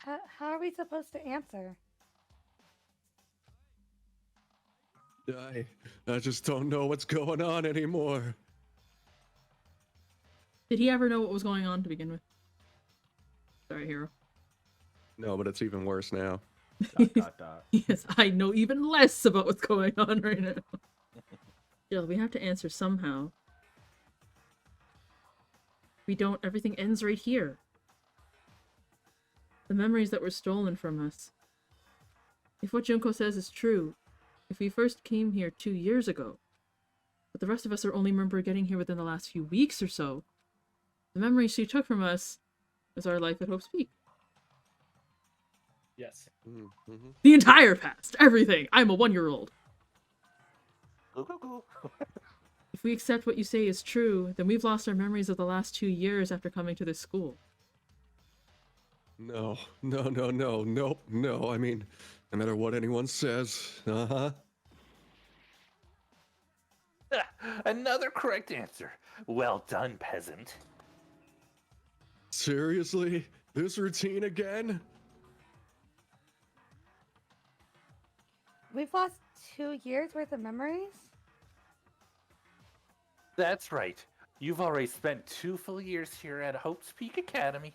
How are we supposed to answer? I just don't know what's going on anymore. Did he ever know what was going on to begin with? Sorry, Hiro. No, but it's even worse now. ... Yes, I know even less about what's going on right now. Jill, we have to answer somehow. We don't, everything ends right here. The memories that were stolen from us. If what Junko says is true, if we first came here 2 years ago, but the rest of us are only remember getting here within the last few weeks or so, the memories she took from us is our life at Hope's Peak. Yes. Mm-hmm. The entire past. Everything. I'm a 1-year-old. If we accept what you say is true, then we've lost our memories of the last 2 years after coming to this school. No. I mean, no matter what anyone says, Another correct answer. Well done, peasant. Seriously? This routine again? We've lost 2 years worth of memories? That's right. You've already spent 2 full years here at Hope's Peak Academy.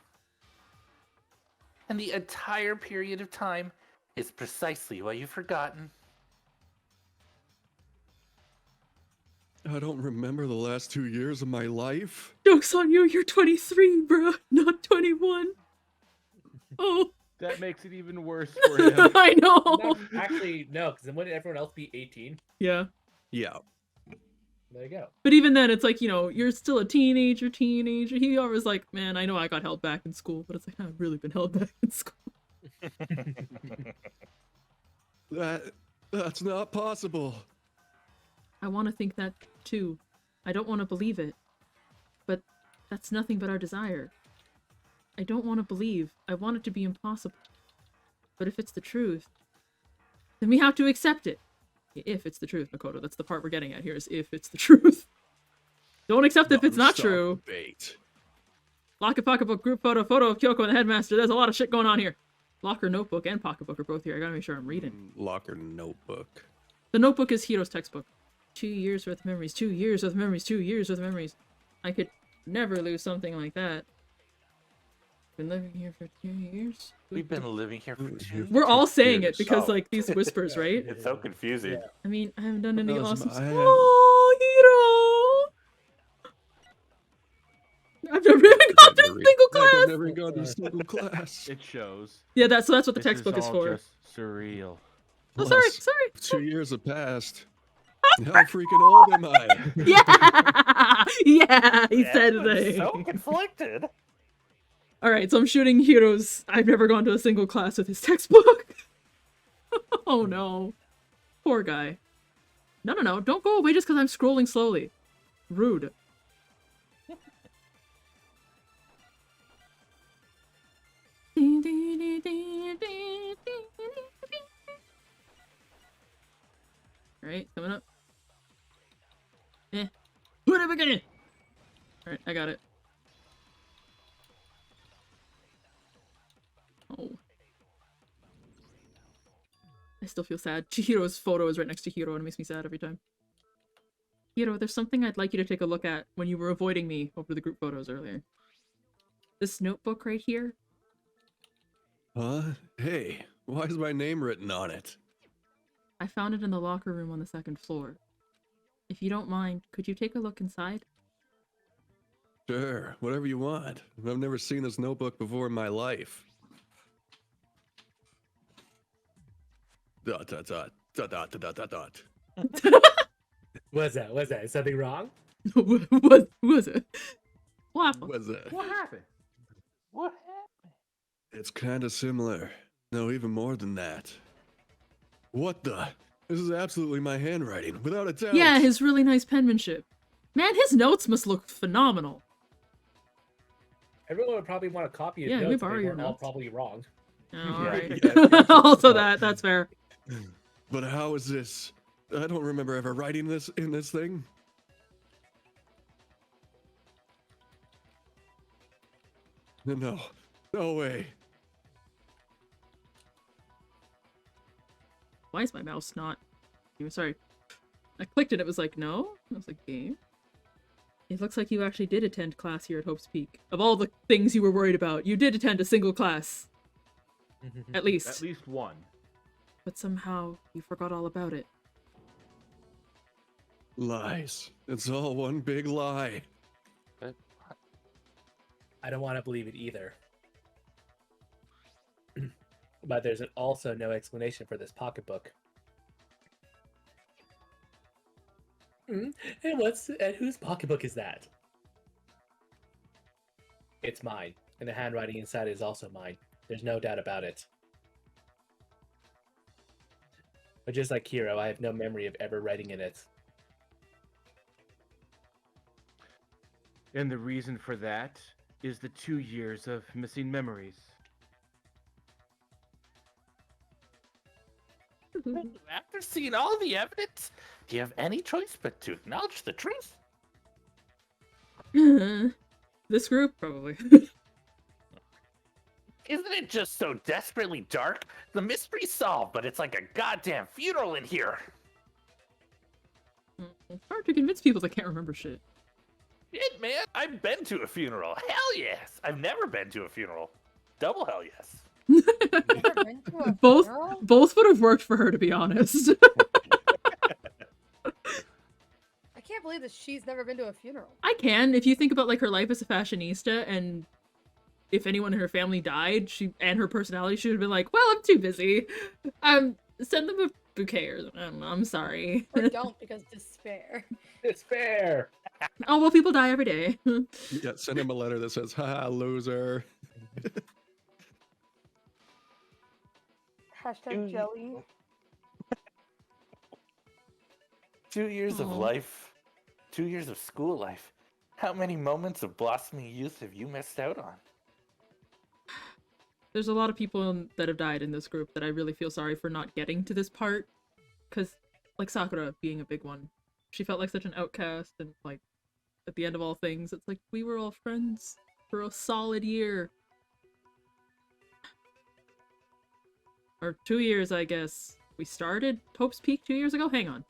And the entire period of time is precisely what you've forgotten. I don't remember the last 2 years of my life. Joke's on you, you're 23, bruh, not 21. Oh. That makes it even worse for him. I know. No, actually, no, because then wouldn't everyone else be 18? Yeah. Yeah. There you go. But even then, it's like, you know, you're still a teenager. He always like, man, I know I got held back in school, but it's like, I've really been held back in school. That's not possible. I want to think that, too. I don't want to believe it. But that's nothing but our desire. I don't want to believe. I want it to be impossible. But if it's the truth, then we have to accept it. If it's the truth, Makoto. That's the part we're getting at here, is if it's the truth. Don't accept it if it's not true. Debate. Locker, pocketbook, group photo of Kyoko and the headmaster. There's a lot of shit going on here. Locker, notebook, and pocketbook are both here. I gotta make sure I'm reading. Locker, notebook. The notebook is Hiro's textbook. 2 years worth of memories, 2 years worth of memories, 2 years worth of memories. I could never lose something like that. Been living here for 2 years? We've been living here for 2 We're all saying it years. because, like, these whispers, right? It's so confusing. Yeah. I mean, I haven't done any That was awesome my- stuff. Oh, Hiro! I've never even gone to a single class! I've never gone to a single class. It shows. Yeah, that's what the This textbook is all for. Just surreal. Oh, sorry. 2 years have passed. How freaking old am I? Yeah! Yeah, he said Everyone's that. so conflicted. Alright, so I'm shooting Hiro's I've never gone to a single class with his textbook. Oh no. Poor guy. No, don't go away just because I'm scrolling slowly. Rude. Alright, coming up. Whatever, get it! Alright, I got it. Oh. I still feel sad. Chihiro's photo is right next to Hiro and it makes me sad every time. Hiro, there's something I'd like you to take a look at when you were avoiding me over the group photos earlier. This notebook right here? Huh? Hey, why is my name written on it? I found it in the locker room on the 2nd floor. If you don't mind, could you take a look inside? Sure, whatever you want. I've never seen this notebook before in my life. ... What's that? Is something wrong? What was it? What happened? Was it? What happened? What happened? It's kind of similar. No, even more than that. What the? This is absolutely my handwriting, without a doubt. Yeah, his really nice penmanship. Man, his notes must look phenomenal. Everyone would probably want a copy of Yeah, notes. we if borrow they your weren't all notes. probably wrong. Alright. Yeah. Also that's fair. But how is this? I don't remember ever writing this in this thing. No way. Why is my mouse not? Sorry. I clicked and it was like, no? I was like, game? It looks like you actually did attend class here at Hope's Peak. Of all the things you were worried about, you did attend a single class. At least. At least one. But somehow, you forgot all about it. Lies. It's all one big lie. I don't want to believe it either. But there's also no explanation for this pocketbook. And whose pocketbook is that? It's mine, and the handwriting inside is also mine. There's no doubt about it. But just like Hiro, I have no memory of ever writing in it. And the reason for that is the 2 years of missing memories. After seeing all the evidence, do you have any choice but to acknowledge the truth? This group? Probably. Isn't it just so desperately dark? The mystery's solved, but it's like a goddamn funeral in here. It's hard to convince people that can't remember shit. Shit, man, I've been to a funeral. Hell yes. I've never been to a funeral. Double hell yes. Never been to a Both funeral? would have worked for her, to be honest. I can't believe that she's never been to a funeral. I can, if you think about like her life as a fashionista, and if anyone in her family died, and her personality, she would have been like, "Well, I'm too busy. Send them a bouquet or I don't know. I'm sorry." Or don't, because despair. It's fair. Oh well, people die every day. Yeah, send him a letter that says, "Ha, loser." Hashtag jelly. 2 years of Aw. life. 2 years of school life. How many moments of blossoming youth have you missed out on? There's a lot of people that have died in this group that I really feel sorry for not getting to this part. Because, like Sakura being a big one. She felt like such an outcast, and like, at the end of all things, it's like, we were all friends for a solid year. Or 2 years, I guess. We started Hope's Peak 2 years ago? Hang on.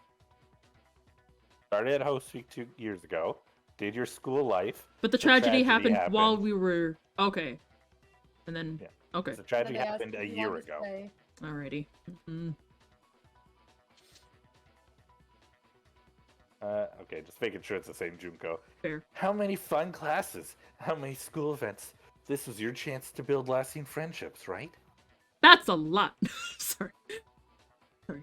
Started at Host Week 2 years ago. Did your school life. But the tragedy happened while we were... Okay. And then... Yeah. Okay. The tragedy Then they asked happened if a you year wanted to ago. stay. Alrighty. Mhm. Okay, just making sure it's the same Junko. Fair. How many fun classes? How many school events? This was your chance to build lasting friendships, right? That's a lot. Sorry. Sorry.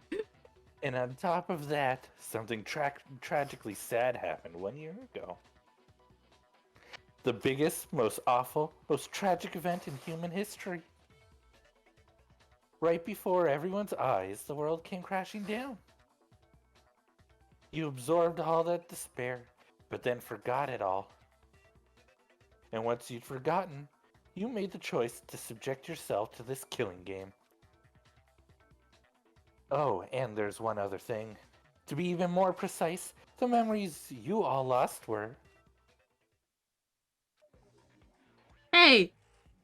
And on top of that, something tragically sad happened 1 year ago. The biggest, most awful, most tragic event in human history. Right before everyone's eyes, the world came crashing down. You absorbed all that despair, but then forgot it all. And once you'd forgotten, you made the choice to subject yourself to this killing game. Oh, and there's one other thing. To be even more precise, the memories you all lost were... Hey!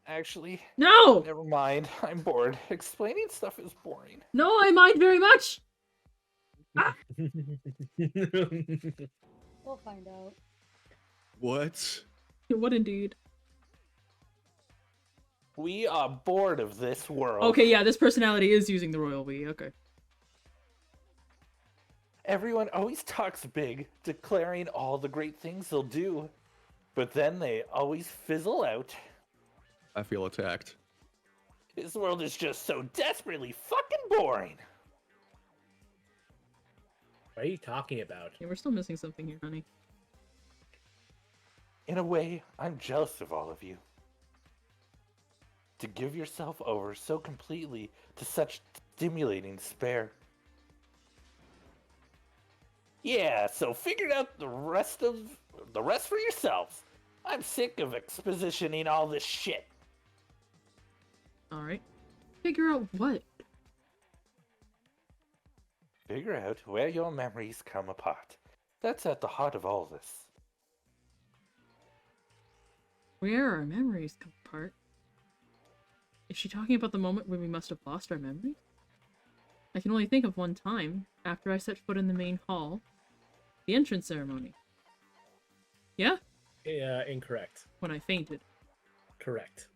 Actually, No! never mind. I'm bored. Explaining stuff is boring. No, I mind very much! We'll find out. What? What indeed? We are bored of this world. Okay, yeah, this personality is using the royal we. Okay. Everyone always talks big, declaring all the great things they'll do. But then they always fizzle out. I feel attacked. This world is just so desperately fucking boring. What are you talking about? Yeah, we're still missing something here, honey. In a way, I'm jealous of all of you. To give yourself over so completely to such stimulating despair. Yeah, so figure out the rest for yourselves. I'm sick of expositioning all this shit. Alright. Figure out what? Figure out where your memories come apart. That's at the heart of all this. Where our memories come apart? Is she talking about the moment when we must have lost our memory? I can only think of one time, after I set foot in the main hall. The entrance ceremony. Yeah? Incorrect. When I fainted. Correct.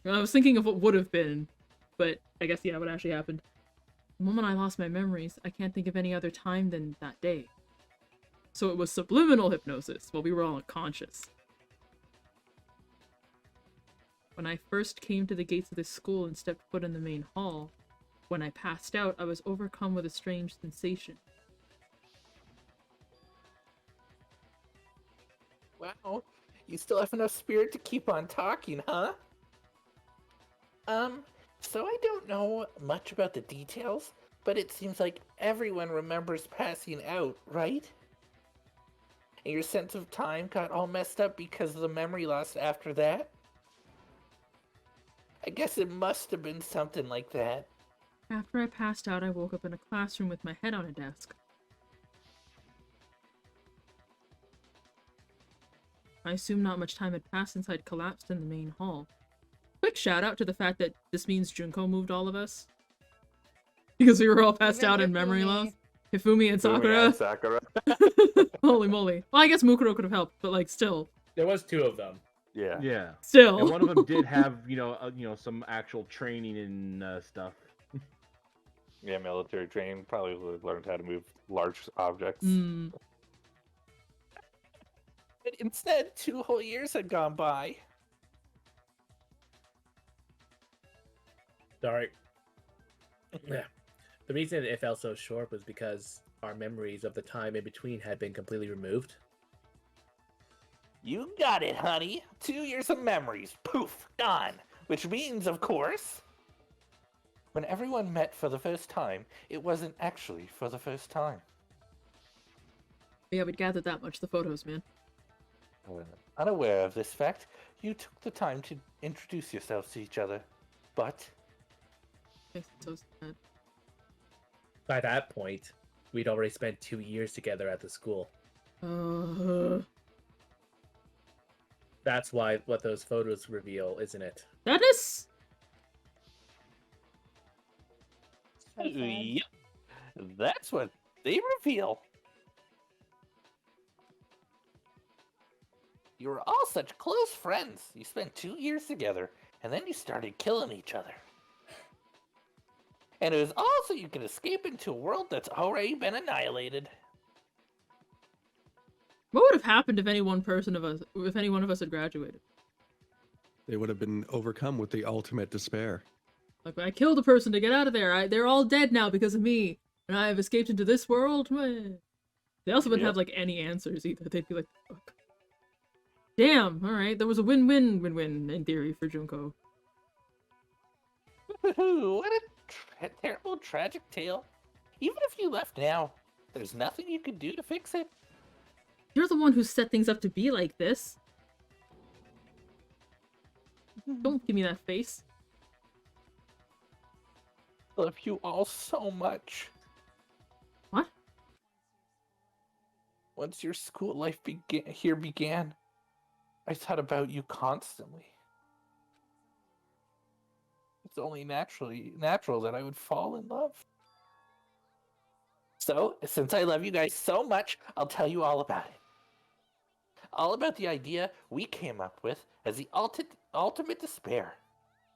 I was thinking of what would have been, but I guess, yeah, what actually happened. The moment I lost my memories, I can't think of any other time than that day. So it was subliminal hypnosis, while we were all unconscious. When I first came to the gates of this school and stepped foot in the main hall, when I passed out, I was overcome with a strange sensation. Wow, you still have enough spirit to keep on talking, huh? So I don't know much about the details, but it seems like everyone remembers passing out, right? And your sense of time got all messed up because of the memory loss after that? I guess it must have been something like that. After I passed out, I woke up in a classroom with my head on a desk. I assume not much time had passed since I'd collapsed in the main hall. Quick shout out to the fact that this means Junko moved all of us. Because we were all passed Even out in Hifumi. memory loss. Hifumi and Fumi and Sakura. Sakura. Holy moly. Well, I guess Mukuro could have helped, but like, still. There was two of them. Yeah. Yeah. Still. And one of them did have, some actual training and stuff. Yeah, military training. Probably would have learned how to move large objects. Hmm. But instead, 2 whole years had gone by. Sorry. Yeah. The reason it felt so short was because our memories of the time in between had been completely removed. You got it, honey. 2 years of memories. Poof, gone. Which means, of course, when everyone met for the first time, it wasn't actually for the first time. Yeah, we'd gathered that much, the photos, man. Unaware of this fact, you took the time to introduce yourselves to each other. But Makes it so sad. By that point, we'd already spent 2 years together at the school. That's what those photos reveal, isn't it? That is... So sad. yep, that's what they reveal. You were all such close friends. You spent 2 years together, and then you started killing each other. And it was all so you could escape into a world that's already been annihilated. What would have happened if any one of us had graduated? They would have been overcome with the ultimate despair. Like, I killed a person to get out of there. They're all dead now because of me. And I have escaped into this world. Meh. They also wouldn't have, like, any answers either. They'd be like, fuck. Damn, alright. There was a win-win-win-win in theory for Junko. What a terrible, tragic tale. Even if you left now, there's nothing you could do to fix it. You're the one who set things up to be like this. Don't give me that face. I love you all so much. What? Once your school life began, I thought about you constantly. It's only natural that I would fall in love. So, since I love you guys so much, I'll tell you all about it. All about the idea we came up with as the ultimate despair.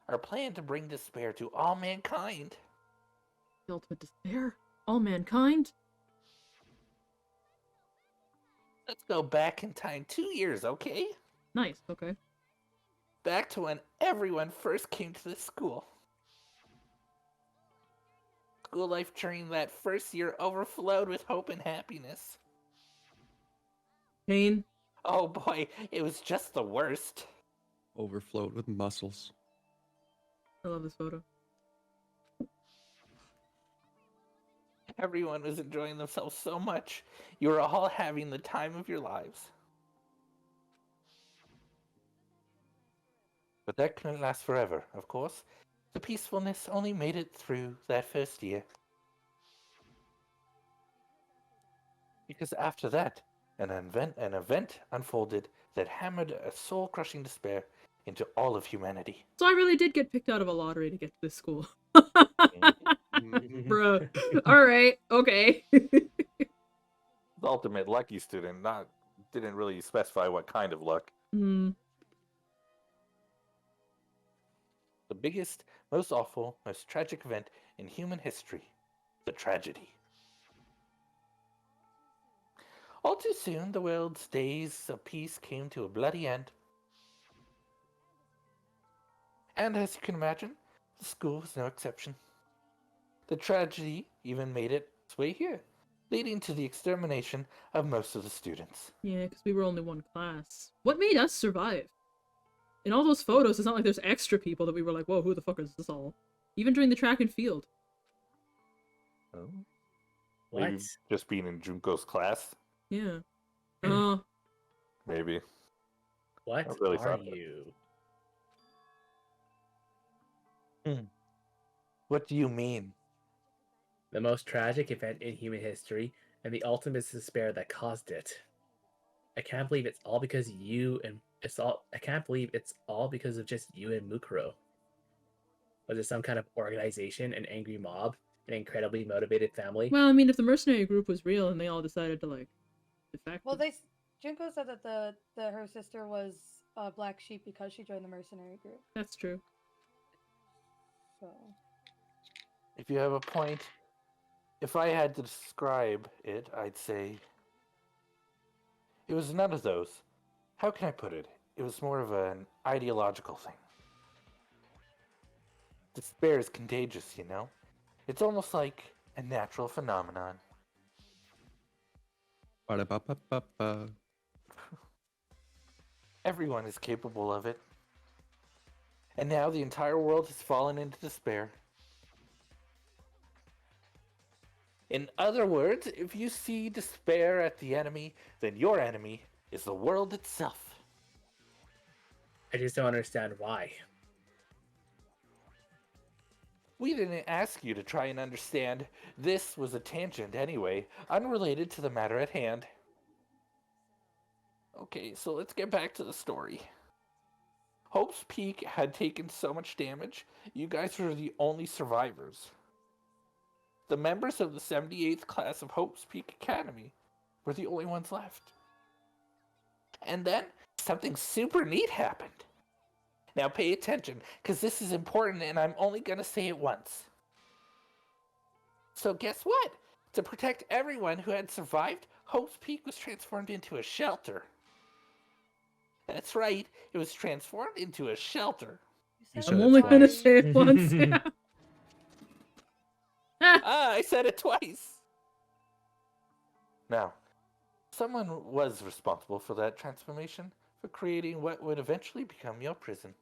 Our plan to bring despair to all mankind. The ultimate despair? All mankind? Let's go back in time 2 years, okay? Nice, okay. Back to when everyone first came to this school. School life during that first year overflowed with hope and happiness. Pain? Oh boy, it was just the worst. Overflowed with muscles. I love this photo. Everyone was enjoying themselves so much. You were all having the time of your lives. But that couldn't last forever, of course. The peacefulness only made it through that first year. Because after that, an event unfolded that hammered a soul-crushing despair into all of humanity. So I really did get picked out of a lottery to get to this school. Bruh. Alright, okay. The ultimate lucky student, didn't really specify what kind of luck. Hmm. The biggest, most awful, most tragic event in human history. The tragedy. All too soon, the world's days of peace came to a bloody end. And as you can imagine, the school was no exception. The tragedy even made its way here, leading to the extermination of most of the students. Yeah, because we were only one class. What made us survive? In all those photos, it's not like there's extra people that we were like, whoa, who the fuck is this all? Even during the track and field. Oh. What? Maybe just being in Junko's class. Yeah. Maybe. What I really are thought that. you? What do you mean? The most tragic event in human history, and the ultimate despair that caused it. I can't believe it's all because you and I can't believe it's all because of just you and Mukuro. Was it some kind of organization, an angry mob, an incredibly motivated family? Well, I mean, if the mercenary group was real and they all decided to, like, defect... Well, Junko said that her sister was a black sheep because she joined the mercenary group. That's true. So If you have a point, if I had to describe it, I'd say it was none of those. How can I put it? It was more of an ideological thing. Despair is contagious, you know? It's almost like a natural phenomenon. Ba-da-ba-ba-ba-ba. Everyone is capable of it. And now the entire world has fallen into despair. In other words, if you see despair at the enemy, then your enemy is the world itself. I just don't understand why. We didn't ask you to try and understand. This was a tangent anyway, unrelated to the matter at hand. Okay, so let's get back to the story. Hope's Peak had taken so much damage, you guys were the only survivors. The members of the 78th class of Hope's Peak Academy were the only ones left. And then, something super neat happened. Now pay attention, because this is important and I'm only going to say it once. So guess what? To protect everyone who had survived, Hope's Peak was transformed into a shelter. That's right, it was transformed into a shelter. you said I'm it only gonna twice. say it once. Yeah. I said it twice. Now, someone was responsible for that transformation, for creating what would eventually become your prison.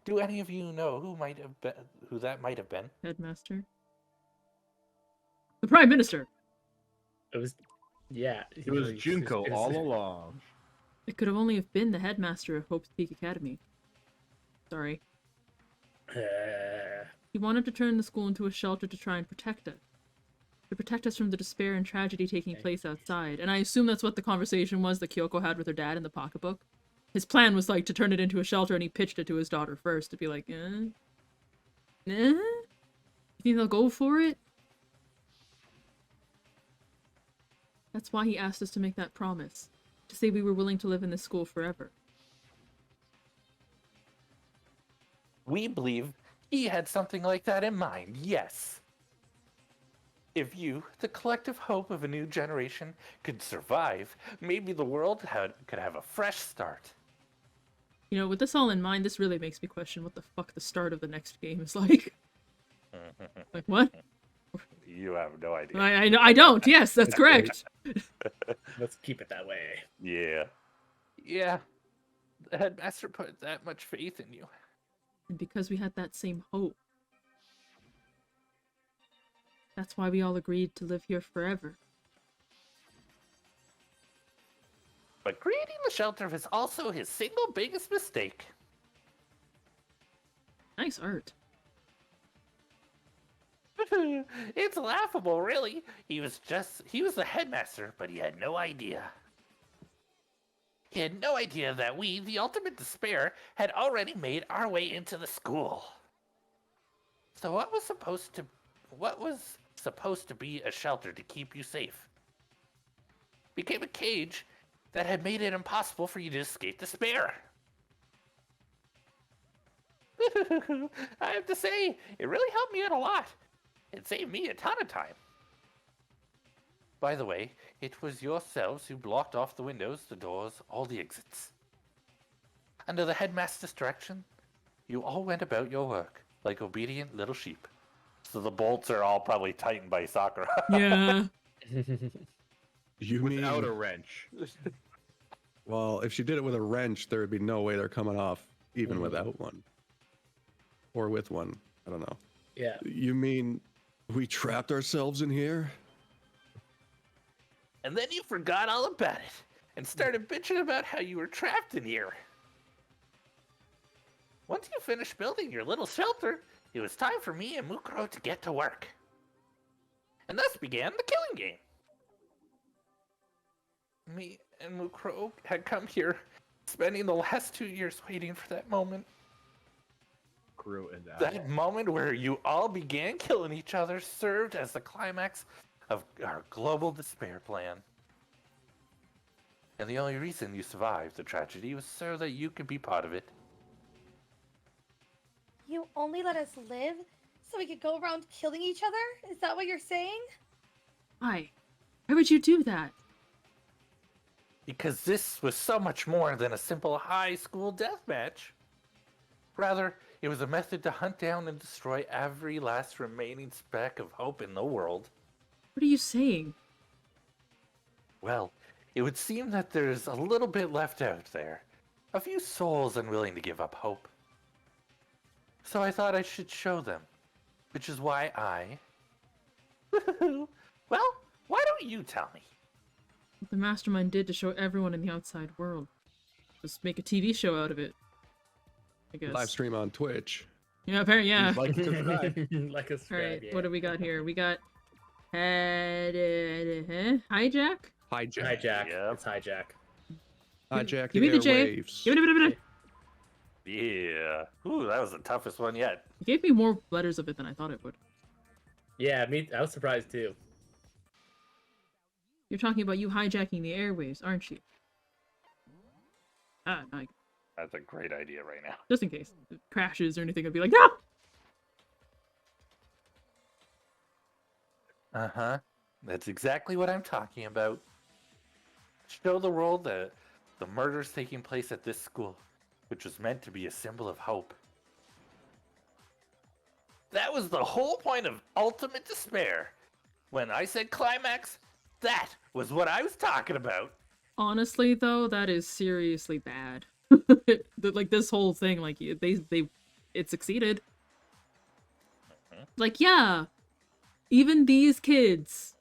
Do any of you know who that might have been? Headmaster. The Prime Minister. It was, yeah. It was Junko all along. It could have only have been the headmaster of Hope's Peak Academy. Sorry. He wanted to turn the school into a shelter to try and protect us. To protect us from the despair and tragedy taking place outside. And I assume that's what the conversation was that Kyoko had with her dad in the pocketbook. His plan was, like, to turn it into a shelter, and he pitched it to his daughter first to be like, You think they'll go for it? That's why he asked us to make that promise. To say we were willing to live in this school forever. We believe he had something like that in mind, yes. If you, the collective hope of a new generation, could survive, maybe the world could have a fresh start. You know, with this all in mind, this really makes me question what the fuck the start of the next game is like. Like, what? You have no idea. I don't, yes, that's correct. Let's keep it that way. Yeah. Yeah, the headmaster put that much faith in you. And because we had that same hope. That's why we all agreed to live here forever. But creating the shelter was also his single biggest mistake. Nice art. It's laughable, really. He was the headmaster, but he had no idea. He had no idea that we, the ultimate despair, had already made our way into the school. So what was supposed to be a shelter to keep you safe became a cage that had made it impossible for you to escape despair. I have to say, it really helped me out a lot. It saved me a ton of time. By the way, it was yourselves who blocked off the windows, the doors, all the exits. Under the headmaster's direction, you all went about your work like obedient little sheep. So the bolts are all probably tightened by Sakura. Yeah. You Without mean, a wrench. well, if she did it with a wrench, there would be no way they're coming off even without one. Or with one. I don't know. Yeah. You mean we trapped ourselves in here? And then you forgot all about it and started bitching about how you were trapped in here. Once you finished building your little shelter, it was time for me and Mukuro to get to work. And thus began the killing game. Me and Mukuro had come here, spending the last 2 years waiting for that moment. Crew and That moment where you all began killing each other served as the climax of our global despair plan. And the only reason you survived the tragedy was so that you could be part of it. You only let us live so we could go around killing each other? Is that what you're saying? Why? Why would you do that? Because this was so much more than a simple high school deathmatch. Rather, it was a method to hunt down and destroy every last remaining speck of hope in the world. What are you saying? Well, it would seem that there's a little bit left out there. A few souls unwilling to give up hope. So I thought I should show them. Which is why I... Well, why don't you tell me? What the mastermind did to show everyone in the outside world. Just make a TV show out of it. I guess. Live stream on Twitch. Yeah, apparently, yeah. Like and subscribe. Like a All scribe, right, yeah. what do we got here? We got hijack. Hijack. Hijack. Yep. It's hijack. Hijack Give me the the J. airwaves. Give it. Yeah. Ooh, that was the toughest one yet. It gave me more letters of it than I thought it would. Yeah, I was surprised too. You're talking about you hijacking the airwaves, aren't you? Ah, no, That's a great idea right now. just in case it crashes or anything, I'd be like, no! Uh-huh. That's exactly what I'm talking about. Show the world the murders taking place at this school, which was meant to be a symbol of hope. That was the whole point of ultimate despair. When I said climax, that was what I was talking about. Honestly, though, that is seriously bad. Like, this whole thing, like, it succeeded. Like, yeah, even these kids.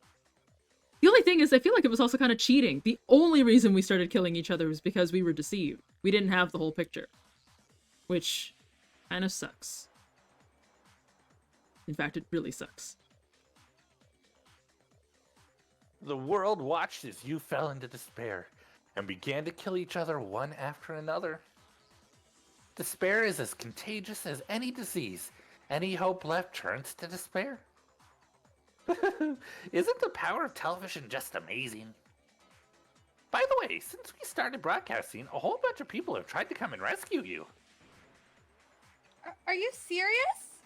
The only thing is, I feel like it was also kind of cheating. The only reason we started killing each other was because we were deceived. We didn't have the whole picture. Which kind of sucks. In fact, it really sucks. The world watched as you fell into despair and began to kill each other one after another. Despair is as contagious as any disease. Any hope left turns to despair. Isn't the power of television just amazing? By the way, since we started broadcasting, a whole bunch of people have tried to come and rescue you. Are you serious?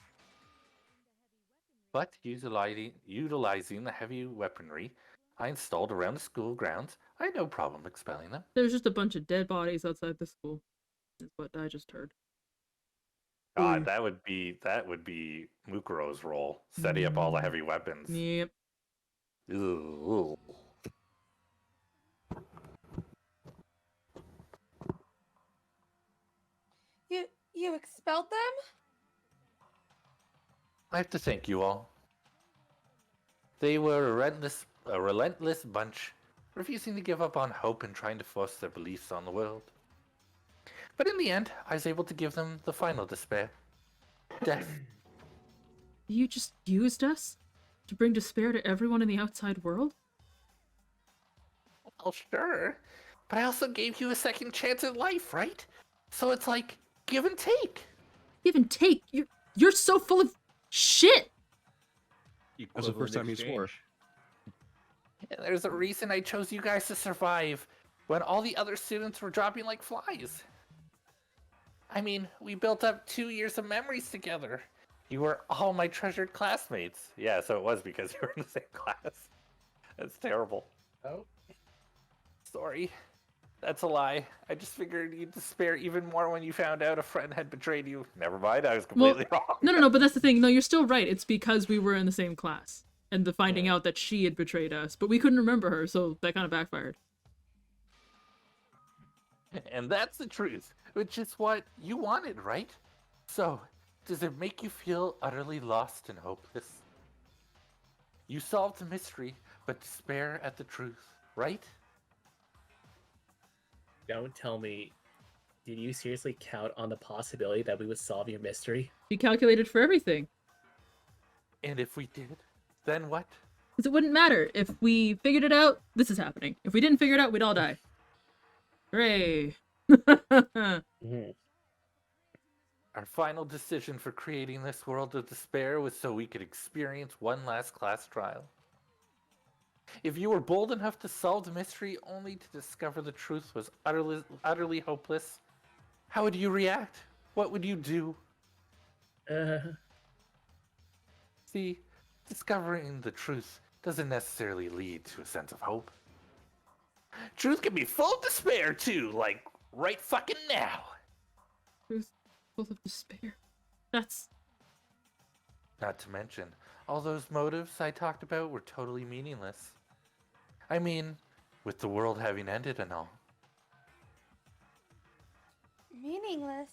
But utilizing the heavy weaponry I installed around the school grounds, I had no problem expelling them. There's just a bunch of dead bodies outside the school. Is what I just heard. God, that would be Mukuro's role, setting up all the heavy weapons. Yep. Ooh. You expelled them? I have to thank you all. They were a relentless bunch, refusing to give up on hope and trying to force their beliefs on the world. But in the end, I was able to give them the final despair. Death. You just used us to bring despair to everyone in the outside world? Well, sure. but I also gave you a second chance at life, right? So it's like give and take. Give and take. You're so full of shit. That's the first time he swore. Exchange. And there's a reason I chose you guys to survive when all the other students were dropping like flies. I mean, we built up 2 years of memories together. You were all my treasured classmates. Yeah, so it was because you were in the same class. That's terrible. Oh. Sorry. That's a lie. I just figured you'd despair even more when you found out a friend had betrayed you. Never mind, I was completely wrong. No, but that's the thing. No, you're still right. It's because we were in the same class. And the finding out that she had betrayed us. But we couldn't remember her, so that kind of backfired. And that's the truth, which is what you wanted, right? So, does it make you feel utterly lost and hopeless? You solved the mystery, but despair at the truth, right? Don't tell me. Did you seriously count on the possibility that we would solve your mystery? We calculated for everything. And if we did, then what? Because it wouldn't matter. If we figured it out, this is happening. If we didn't figure it out, we'd all die. Hooray. Our final decision for creating this world of despair was so we could experience one last class trial. If you were bold enough to solve the mystery only to discover the truth was utterly hopeless, how would you react? What would you do? See, discovering the truth doesn't necessarily lead to a sense of hope. Truth can be full of despair too, like right fucking now. Truth full of despair. That's... Not to mention, all those motives I talked about were totally meaningless. I mean, with the world having ended and all. Meaningless?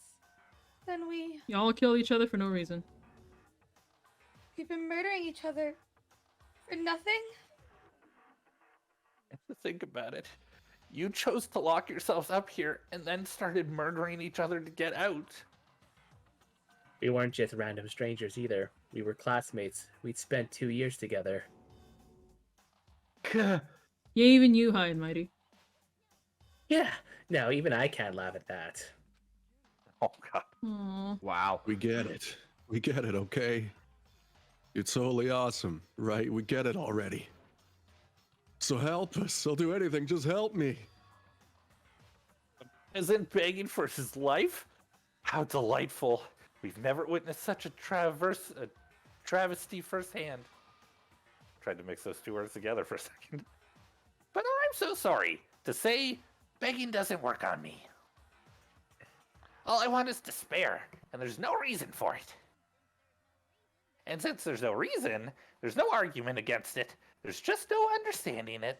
Then Y'all kill each other for no reason. we've been murdering each other for nothing? Think about it. You chose to lock yourselves up here and then started murdering each other to get out. We weren't just random strangers either. We were classmates. We'd spent 2 years together. Yeah, even you, High and Mighty. Yeah, now even I can't laugh at that. Oh, God. Aww. Wow. We get it. We get it, okay? You're totally awesome, right? We get it already. So help us. I'll do anything. Just help me. As in begging for his life? How delightful. We've never witnessed such a travesty firsthand. Tried to mix those two words together for a second. But I'm so sorry to say begging doesn't work on me. All I want is despair, and there's no reason for it. And since there's no reason, there's no argument against it. There's just no understanding it.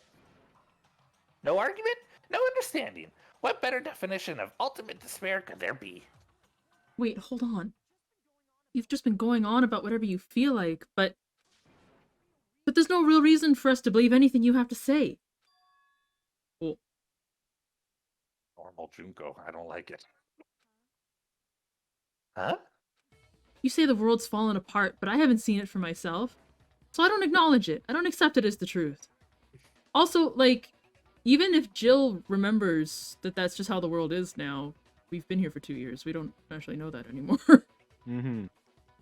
No argument, no understanding. What better definition of ultimate despair could there be? Wait, hold on. You've just been going on about whatever you feel like, but there's no real reason for us to believe anything you have to say. Cool. Normal Junko. I don't like it. Huh? You say the world's fallen apart, but I haven't seen it for myself. So I don't acknowledge it. I don't accept it as the truth. Also, like, even if Jill remembers that that's just how the world is now, we've been here for 2 years. We don't actually know that anymore. Mm-hmm.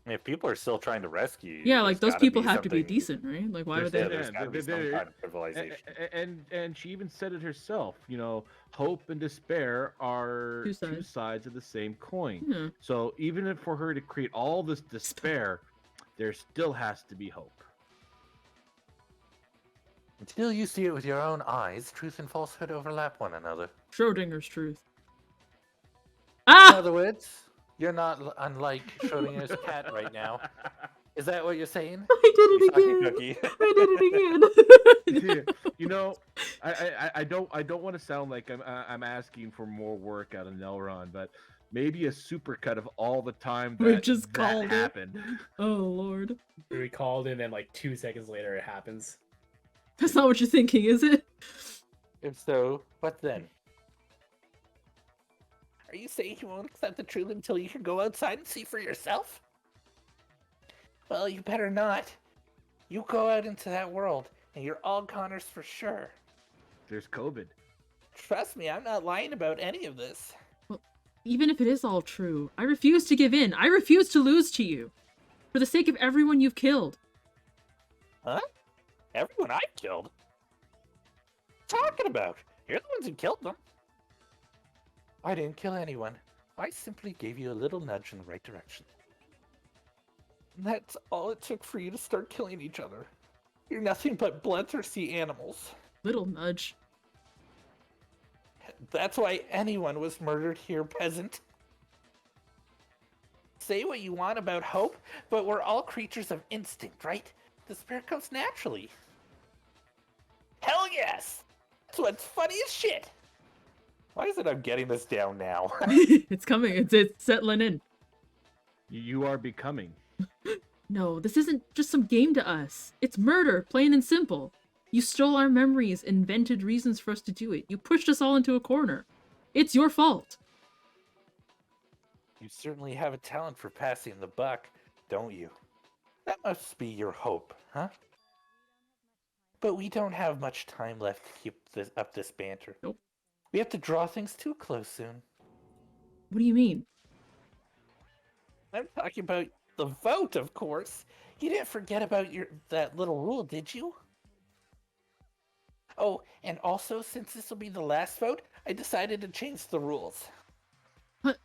If people are still trying to rescue you, Yeah, like, there's those gotta people be have to be something- decent, right? Like, why would Yeah, they... there's gotta be some kind of civilization. And she even said it herself. You know, hope and despair are Two sides. of the same coin. Yeah. So even if for her to create all this despair, there still has to be hope. Until you see it with your own eyes, truth and falsehood overlap one another. Schrodinger's truth. In Ah! other words, you're not unlike Schrodinger's cat right now. Is that what you're saying? I did it Misaki again! cookie. I did it again! You know, I don't want to sound like I'm asking for more work out of Nelron, but maybe a supercut of all the time We've that just that called it. happened. Oh, Lord. We recalled and then like 2 seconds later it happens. That's not what you're thinking, is it? If so, what then? Are you saying you won't accept the truth until you can go outside and see for yourself? Well, you better not. You go out into that world, and you're all goners for sure. There's COVID. Trust me, I'm not lying about any of this. Well, even if it is all true, I refuse to give in. I refuse to lose to you. For the sake of everyone you've killed. Huh? Everyone I've killed? What are you talking about? You're the ones who killed them. I didn't kill anyone. I simply gave you a little nudge in the right direction. And that's all it took for you to start killing each other. You're nothing but bloodthirsty animals. Little nudge. That's why anyone was murdered here, peasant. Say what you want about hope, but we're all creatures of instinct, right? Despair comes naturally. Hell yes! That's what's funny as shit! Why is it I'm getting this down now? It's coming. It's settling in. You are becoming. No, this isn't just some game to us. It's murder, plain and simple. You stole our memories, invented reasons for us to do it. You pushed us all into a corner. It's your fault. You certainly have a talent for passing the buck, don't you? That must be your hope, huh? But we don't have much time left to keep up this banter. Nope. We have to draw things too close soon. What do you mean? I'm talking about the vote, of course. You didn't forget about that little rule, did you? Oh, and also, since this will be the last vote, I decided to change the rules. What?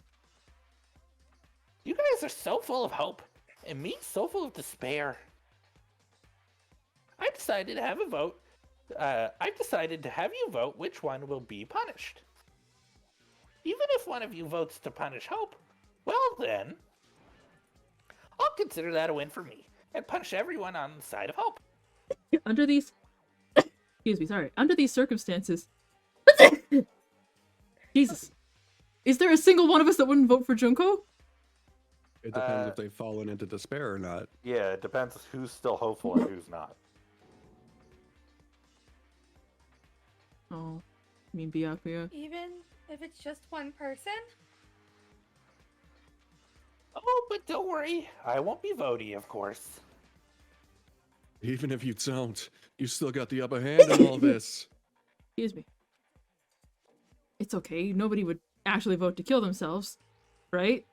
You guys are so full of hope, and me so full of despair. I decided to have a vote. I've decided to have you vote which one will be punished. Even if one of you votes to punish Hope, well then, I'll consider that a win for me, and punish everyone on the side of Hope. Under these... Excuse me, sorry. Under these circumstances... Jesus. Is there a single one of us that wouldn't vote for Junko? It depends if they've fallen into despair or not. Yeah, it depends who's still hopeful and who's not. Oh, I mean Byakuya. Even if it's just one person? Oh, but don't worry, I won't be voting, of course. Even if you don't, you still got the upper hand in all this. Excuse me. It's okay. Nobody would actually vote to kill themselves, right?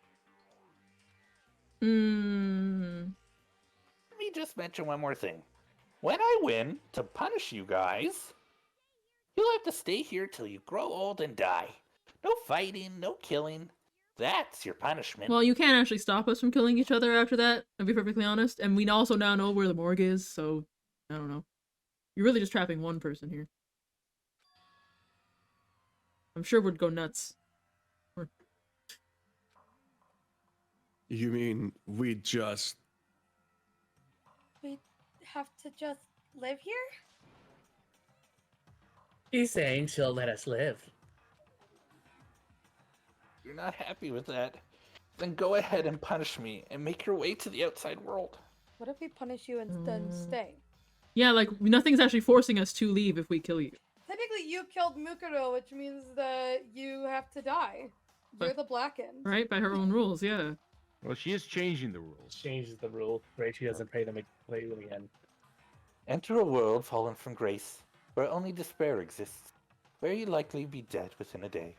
Let me just mention one more thing. When I win to punish you guys, you'll have to stay here till you grow old and die. No fighting, no killing. That's your punishment. Well, you can't actually stop us from killing each other after that, I'll be perfectly honest. And we also now know where the morgue is, so I don't know. You're really just trapping one person here. I'm sure we'd go nuts. You mean we just... We have to just live here? She's saying she'll let us live. If you're not happy with that, then go ahead and punish me and make your way to the outside world. What if we punish you and then stay? Yeah, like, nothing's actually forcing us to leave if we kill you. Technically, you killed Makoto, which means that you have to die. You're the blackened. Right? By her own rules, yeah. Well, she is changing the rules. Changes the rule, right? She doesn't play them again. Enter a world fallen from grace, where only despair exists, where you likely be dead within a day.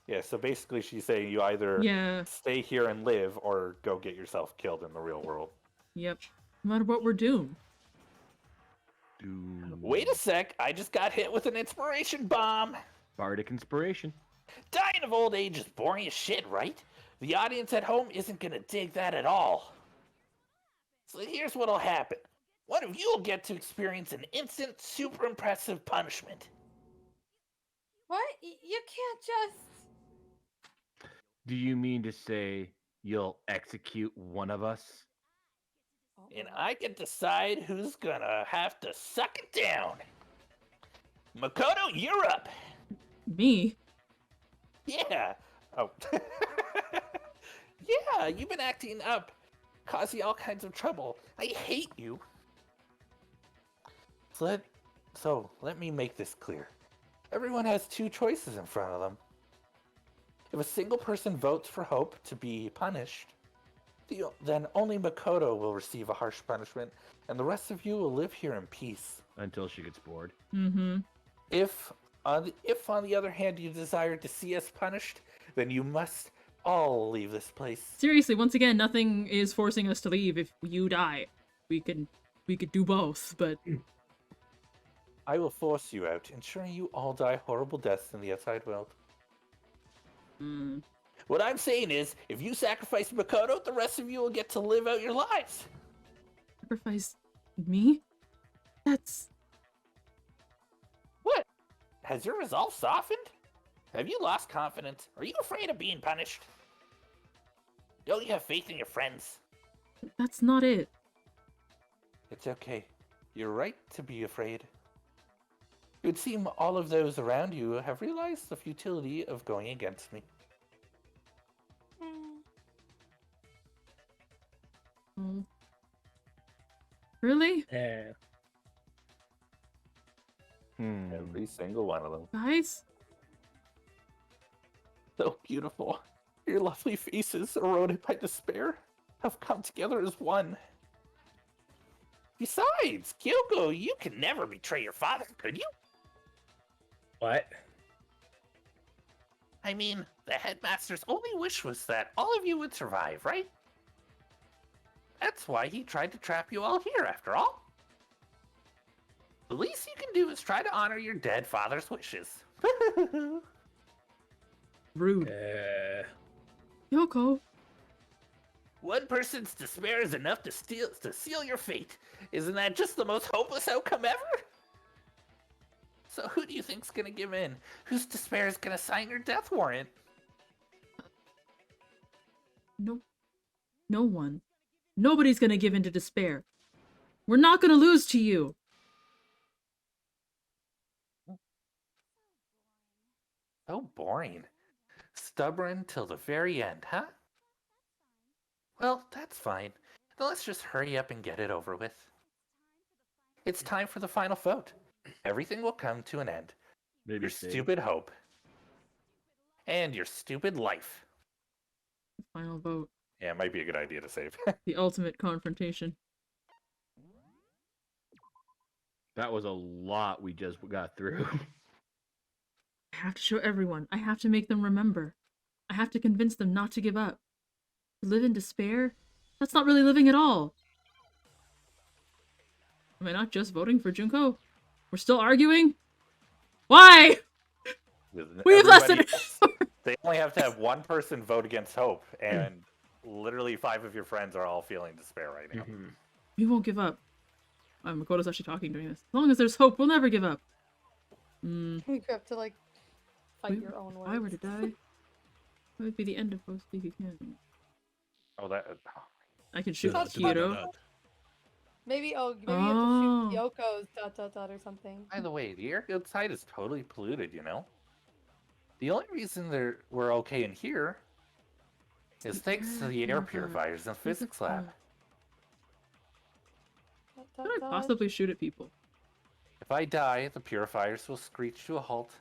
Yeah, so basically she's saying you either Yeah. stay here and live or go get yourself killed in the real world. Yep. No matter what we're doomed. Wait a sec, I just got hit with an inspiration bomb! Bardic inspiration. Dying of old age is boring as shit, right? The audience at home isn't gonna dig that at all. So here's what'll happen. One of you will get to experience an instant, super impressive punishment. What? You can't just... Do you mean to say you'll execute one of us? And I can decide who's gonna have to suck it down. Makoto, you're up! Me? Yeah. Oh. Yeah, you've been acting up, causing all kinds of trouble. I hate you. So let me make this clear. Everyone has two choices in front of them. If a single person votes for Hope to be punished, then only Makoto will receive a harsh punishment, and the rest of you will live here in peace. Until she gets bored. Mm-hmm. If If, on the other hand, you desire to see us punished, then you must all leave this place. Seriously, once again, nothing is forcing us to leave if you die. We could do both, but I will force you out, ensuring you all die horrible deaths in the outside world. What I'm saying is, if you sacrifice Makoto, the rest of you will get to live out your lives. sacrifice me? That's... What? Has your resolve softened? Have you lost confidence? Are you afraid of being punished? Don't you have faith in your friends? That's not it. It's okay. You're right to be afraid. It would seem all of those around you have realized the futility of going against me. Oh. Really? Yeah. Every single one of them. Guys? So beautiful. Your lovely faces, eroded by despair, have come together as one. Besides, Kyoko, you can never betray your father, could you? What? I mean, the headmaster's only wish was that all of you would survive, right? That's why he tried to trap you all here, after all. The least you can do is try to honor your dead father's wishes. Rude. Kyoko. One person's despair is enough to seal your fate. Isn't that just the most hopeless outcome ever? So who do you think's gonna give in? Whose despair is gonna sign your death warrant? No. No one. Nobody's gonna give in to despair. We're not gonna lose to you. So boring. Stubborn till the very end, huh? Well, that's fine. Then let's just hurry up and get it over with. It's time for the final vote. Everything will come to an end. Maybe Your save. stupid hope. And your stupid life. Final vote. Yeah, it might be a good idea to save. The ultimate confrontation. That was a lot we just got through. I have to show everyone. I have to make them remember. I have to convince them not to give up. To live in despair? That's not really living at all. Am I not just voting for Junko? We're still arguing? Why? We have less than... They only have to have one person vote against hope, and literally 5 of your friends are all feeling despair right now. We won't give up. Makoto's actually talking during this. As long as there's hope, we'll never give up. You have to, like, fight your own If I were words. to die, it would be the end of Both Speak Again. Oh, that. I can shoot That's Hiro. Maybe you have to shoot Kyoko's ... or something. By the way, the air outside is totally polluted, you know? The only reason we're okay in here is thanks to the air purifiers in the physics lab. Could I possibly shoot at people? If I die, the purifiers will screech to a halt.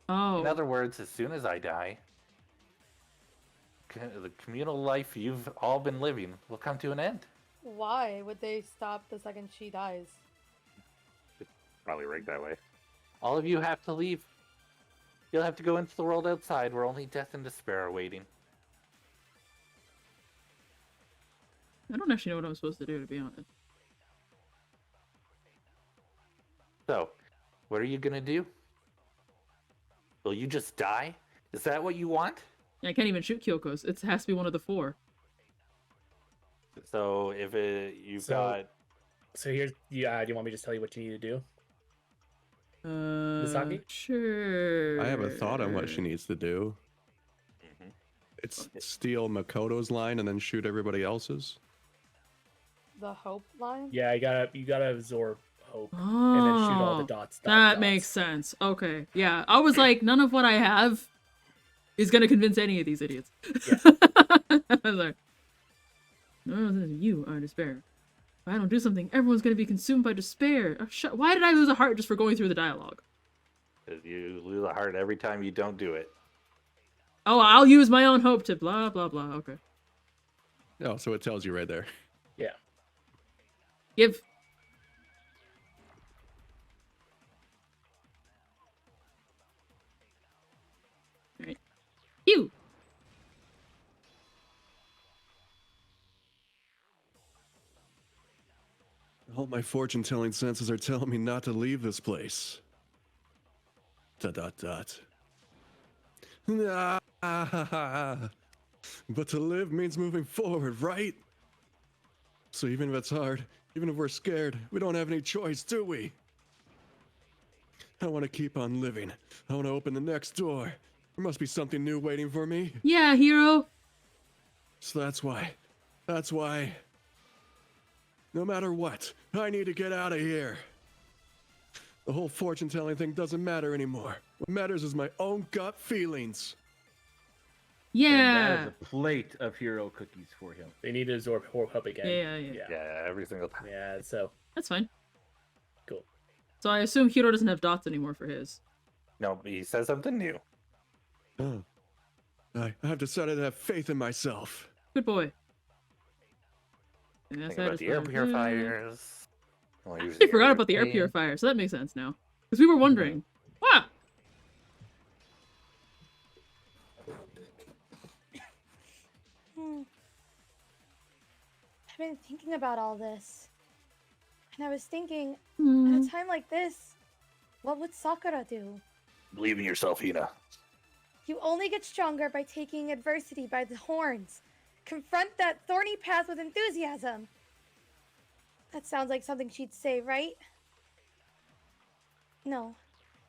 Oh. In other words, as soon as I die, the communal life you've all been living will come to an end. Why would they stop the second she dies? Probably rigged that way. All of you have to leave. You'll have to go into the world outside where only death and despair are waiting. I don't actually know what I'm supposed to do, to be honest. So, what are you gonna do? Will you just die? Is that what you want? I can't even shoot Kyoko's. It has to be one of the 4. So, if you've So- got... So here's, do you want me to just tell you what you need to do? Misaki? Sure. I have a thought on what she needs to do. It's steal Makoto's line and then shoot everybody else's. The hope line? Yeah, you gotta absorb hope Oh, and then shoot all the dots. that makes sense. Okay, yeah. I was like, none of what I have is gonna convince any of these idiots. Yeah. I was like, no, you are despair. If I don't do something, everyone's gonna be consumed by despair. Oh, why did I lose a heart just for going through the dialogue? Because you lose a heart every time you don't do it. Oh, I'll use my own hope to blah blah blah. Okay. Oh, so it tells you right there. Yeah. Give. You. All my fortune-telling senses are telling me not to leave this place. ... But to live means moving forward, right? So even if it's hard, even if we're scared, we don't have any choice, do we? I want to keep on living. I want to open the next door. There must be something new waiting for me. Yeah, Hiro. So that's why, no matter what, I need to get out of here. The whole fortune-telling thing doesn't matter anymore. What matters is my own gut feelings. And Yeah. that is a plate of hero cookies for him. They need to absorb hope again. Yeah. Yeah, every single time. Yeah, so That's fine. cool. So I assume Hiro doesn't have dots anymore for his. No, but he says something new. Oh. I have decided to have faith in myself. Good boy. And that's Think about the air satisfying. purifiers. Well, I use actually forgot about the air airplane. purifier, so that makes sense now. Because we were wondering. Wow. I've been thinking about all this. And I was thinking, at Hmm. a time like this, what would Sakura do? Believe in yourself, Hina. You only get stronger by taking adversity by the horns. Confront that thorny path with enthusiasm. That sounds like something she'd say, right? No.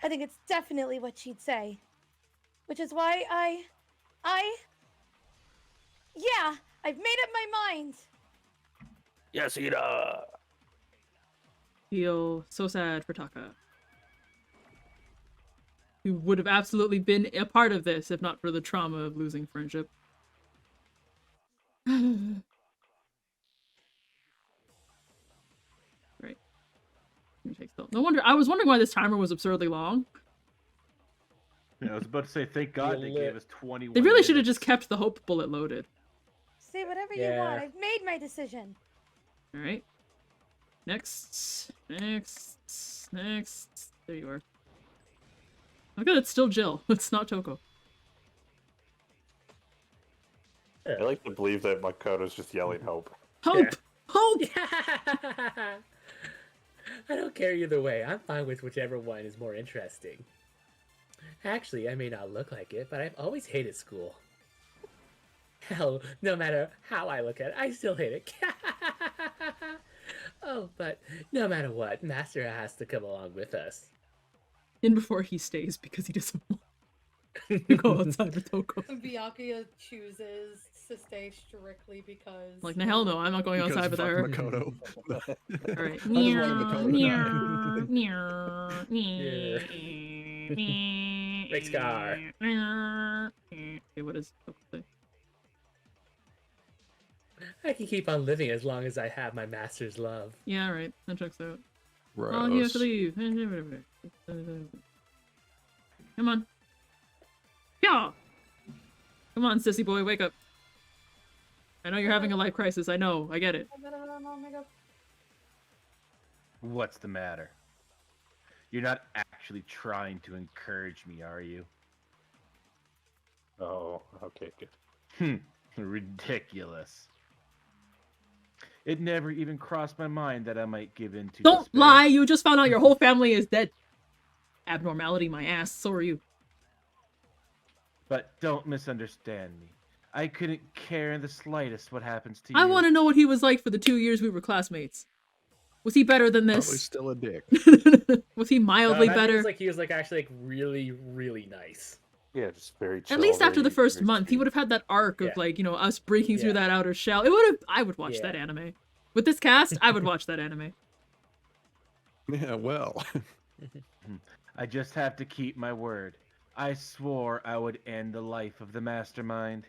I think it's definitely what she'd say. Which is why yeah, I've made up my mind. Yes, Hina. Feel so sad for Taka. Who would have absolutely been a part of this if not for the trauma of losing friendship. Right. No wonder. I was wondering why this timer was absurdly long. I was about to say, thank God they gave us 21 They really should have minutes. just kept the hope bullet loaded. Say whatever you Yeah. want. I've made my decision. All right. Next. There you are. Oh good, it's still Jill. It's not Toko. I like to believe that Makoto's just yelling hope. Hope! Yeah. Hope! I don't care either way. I'm fine with whichever one is more interesting. Actually, I may not look like it, but I've always hated school. Hell, no matter how I look at it, I still hate it. Oh, but no matter what, Master has to come along with us. In before he stays because he doesn't want to go outside with Toko. Byakuya chooses to stay strictly because... Like, no, hell no, I'm not going Because outside with fuck her. Makoto. Alright. I just wanted Makoto to die. Big scar. Okay, what does Toko say? I can keep on living as long as I have my master's love. Yeah, right. That checks out. Gross. Oh, you have to leave. Come on. Yeah. Come on, sissy boy, wake up. I know you're having a life crisis. I know. I get it. What's the matter? You're not actually trying to encourage me, are you? Oh, okay, good. Ridiculous. It never even crossed my mind that I might give in to Don't despair. lie. You just found out your whole family is dead. Abnormality, my ass. So are you. But don't misunderstand me. I couldn't care in the slightest what happens to you. I want to know what he was like for the 2 years we were classmates. Was he better than Probably this? still a dick. Was he mildly that better? He was actually really, really nice. Yeah, just very chill. At least after the very- first very month, he sweet. would have had that arc of Yeah. like, you know, us breaking through Yeah. that outer shell. It would have. I would watch Yeah. that anime. With this cast, I would watch that anime. Yeah, well. I just have to keep my word. I swore I would end the life of the mastermind.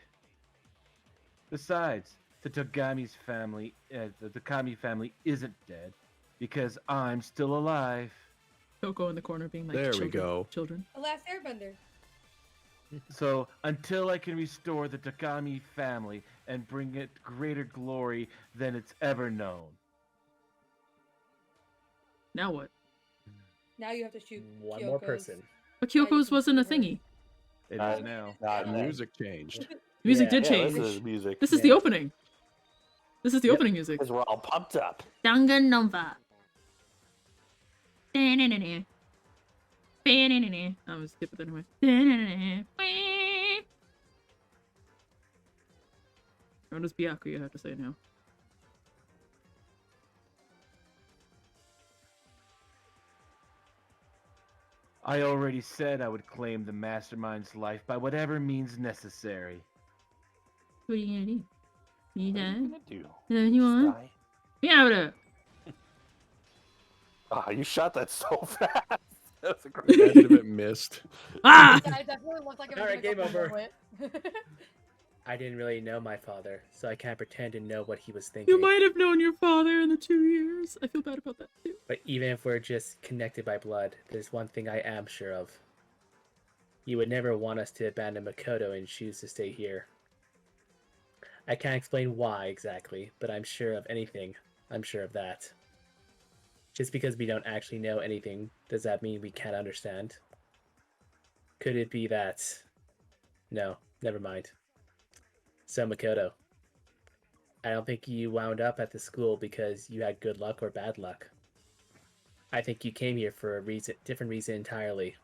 Besides, the Togami's family, the Takami family isn't dead because I'm still alive. Toko in the corner being like, There we children, go. children. The Last Airbender. So until I can restore the Takami family and bring it greater glory than it's ever known. Now what? Now you have to shoot One more Kyoko's. person. But Yeah, you Kyoko's can wasn't a shoot her. thingy. It is now. Not The then. music changed. The music Yeah, did Yeah, change. this is music. This is the opening. This is the Yep. opening music. Because we're all pumped up. Danganronpa. I'm gonna skip it anyway. What does Byakuya have to say now? I already said I would claim the mastermind's life by whatever means necessary. What are you gonna do? You What are you done? gonna do? Is that what you want? Die? Yeah, Ah, you shot that so fast. That was a great. Imagine if it missed. Ah! Yeah, it definitely looked like it was Alright, gonna game go over. through it. I didn't really know my father, so I can't pretend to know what he was thinking. You might have known your father in the 2 years. I feel bad about that too. But even if we're just connected by blood, there's one thing I am sure of. You would never want us to abandon Makoto and choose to stay here. I can't explain why exactly, but I'm sure of anything. I'm sure of that. Just because we don't actually know anything, does that mean we can't understand? Could it be that... No, never mind. So Makoto, I don't think you wound up at the school because you had good luck or bad luck. I think you came here for a different reason entirely.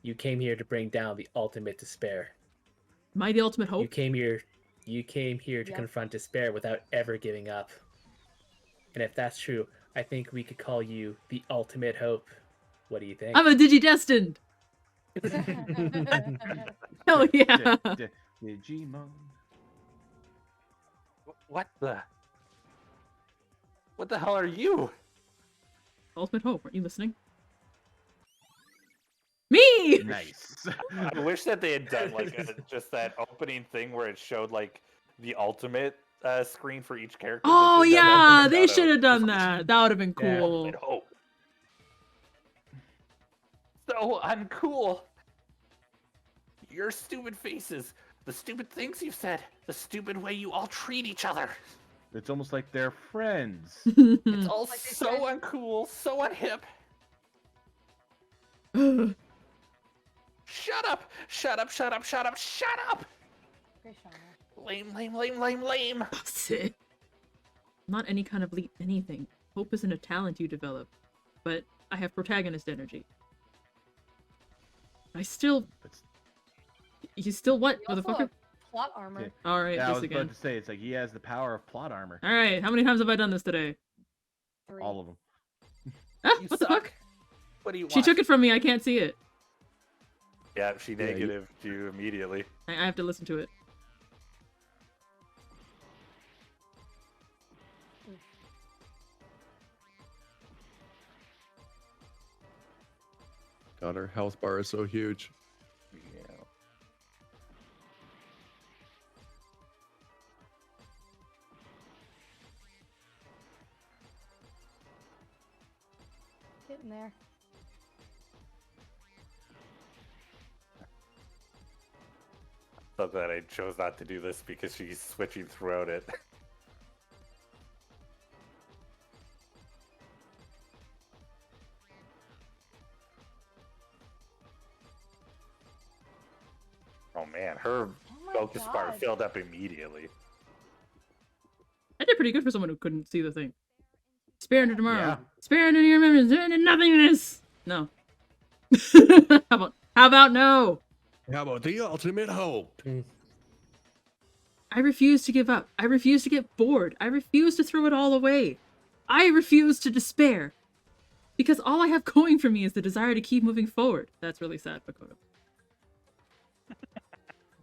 You came here to bring down the ultimate despair. Am I the ultimate hope? You came here to Yep. confront despair without ever giving up. And if that's true, I think we could call you the ultimate hope. What do you think? I'm a digidestined! Hell yeah! Digimon. What the hell are you? Ultimate hope, weren't you listening? Me! Nice. I wish that they had done like just that opening thing where it showed like the ultimate screen for each character. Oh They should've done that yeah, for they Makoto. should have done that. That would have been Yeah. cool. Ultimate hope. So uncool. Your stupid faces, the stupid things you've said, the stupid way you all treat each other. It's almost like they're friends. It's all Like they so said. uncool, so unhip. Shut up! Shut up, shut up, shut up, shut up! Okay, Shauna. Lame, lame, lame, lame, lame. That's it. Not any kind of leap anything. Hope isn't a talent you develop, but I have protagonist energy. I still... It's- You still what, You also motherfucker? have plot armor. Yeah. Alright, Yeah, I this was again. about to say, it's like he has the power of plot armor. Alright, how many times have I done this today? 3. All of them. Ah, You what the suck. fuck? What do you want? She took it from me, I can't see it. Yeah, she Yeah, you- negative you immediately. I have to listen to it. God, her health bar is so huge. Yeah. Getting there. So glad I chose not to do this because she's switching throughout it. Oh man, her Oh my focus bar God. filled up immediately. I did pretty good for someone who couldn't see the thing. Spare into tomorrow. Yeah. Spare into your memories. Into nothingness. No. How about no? How about the ultimate hope? I refuse to give up. I refuse to get bored. I refuse to throw it all away. I refuse to despair. Because all I have going for me is the desire to keep moving forward. That's really sad, Makoto.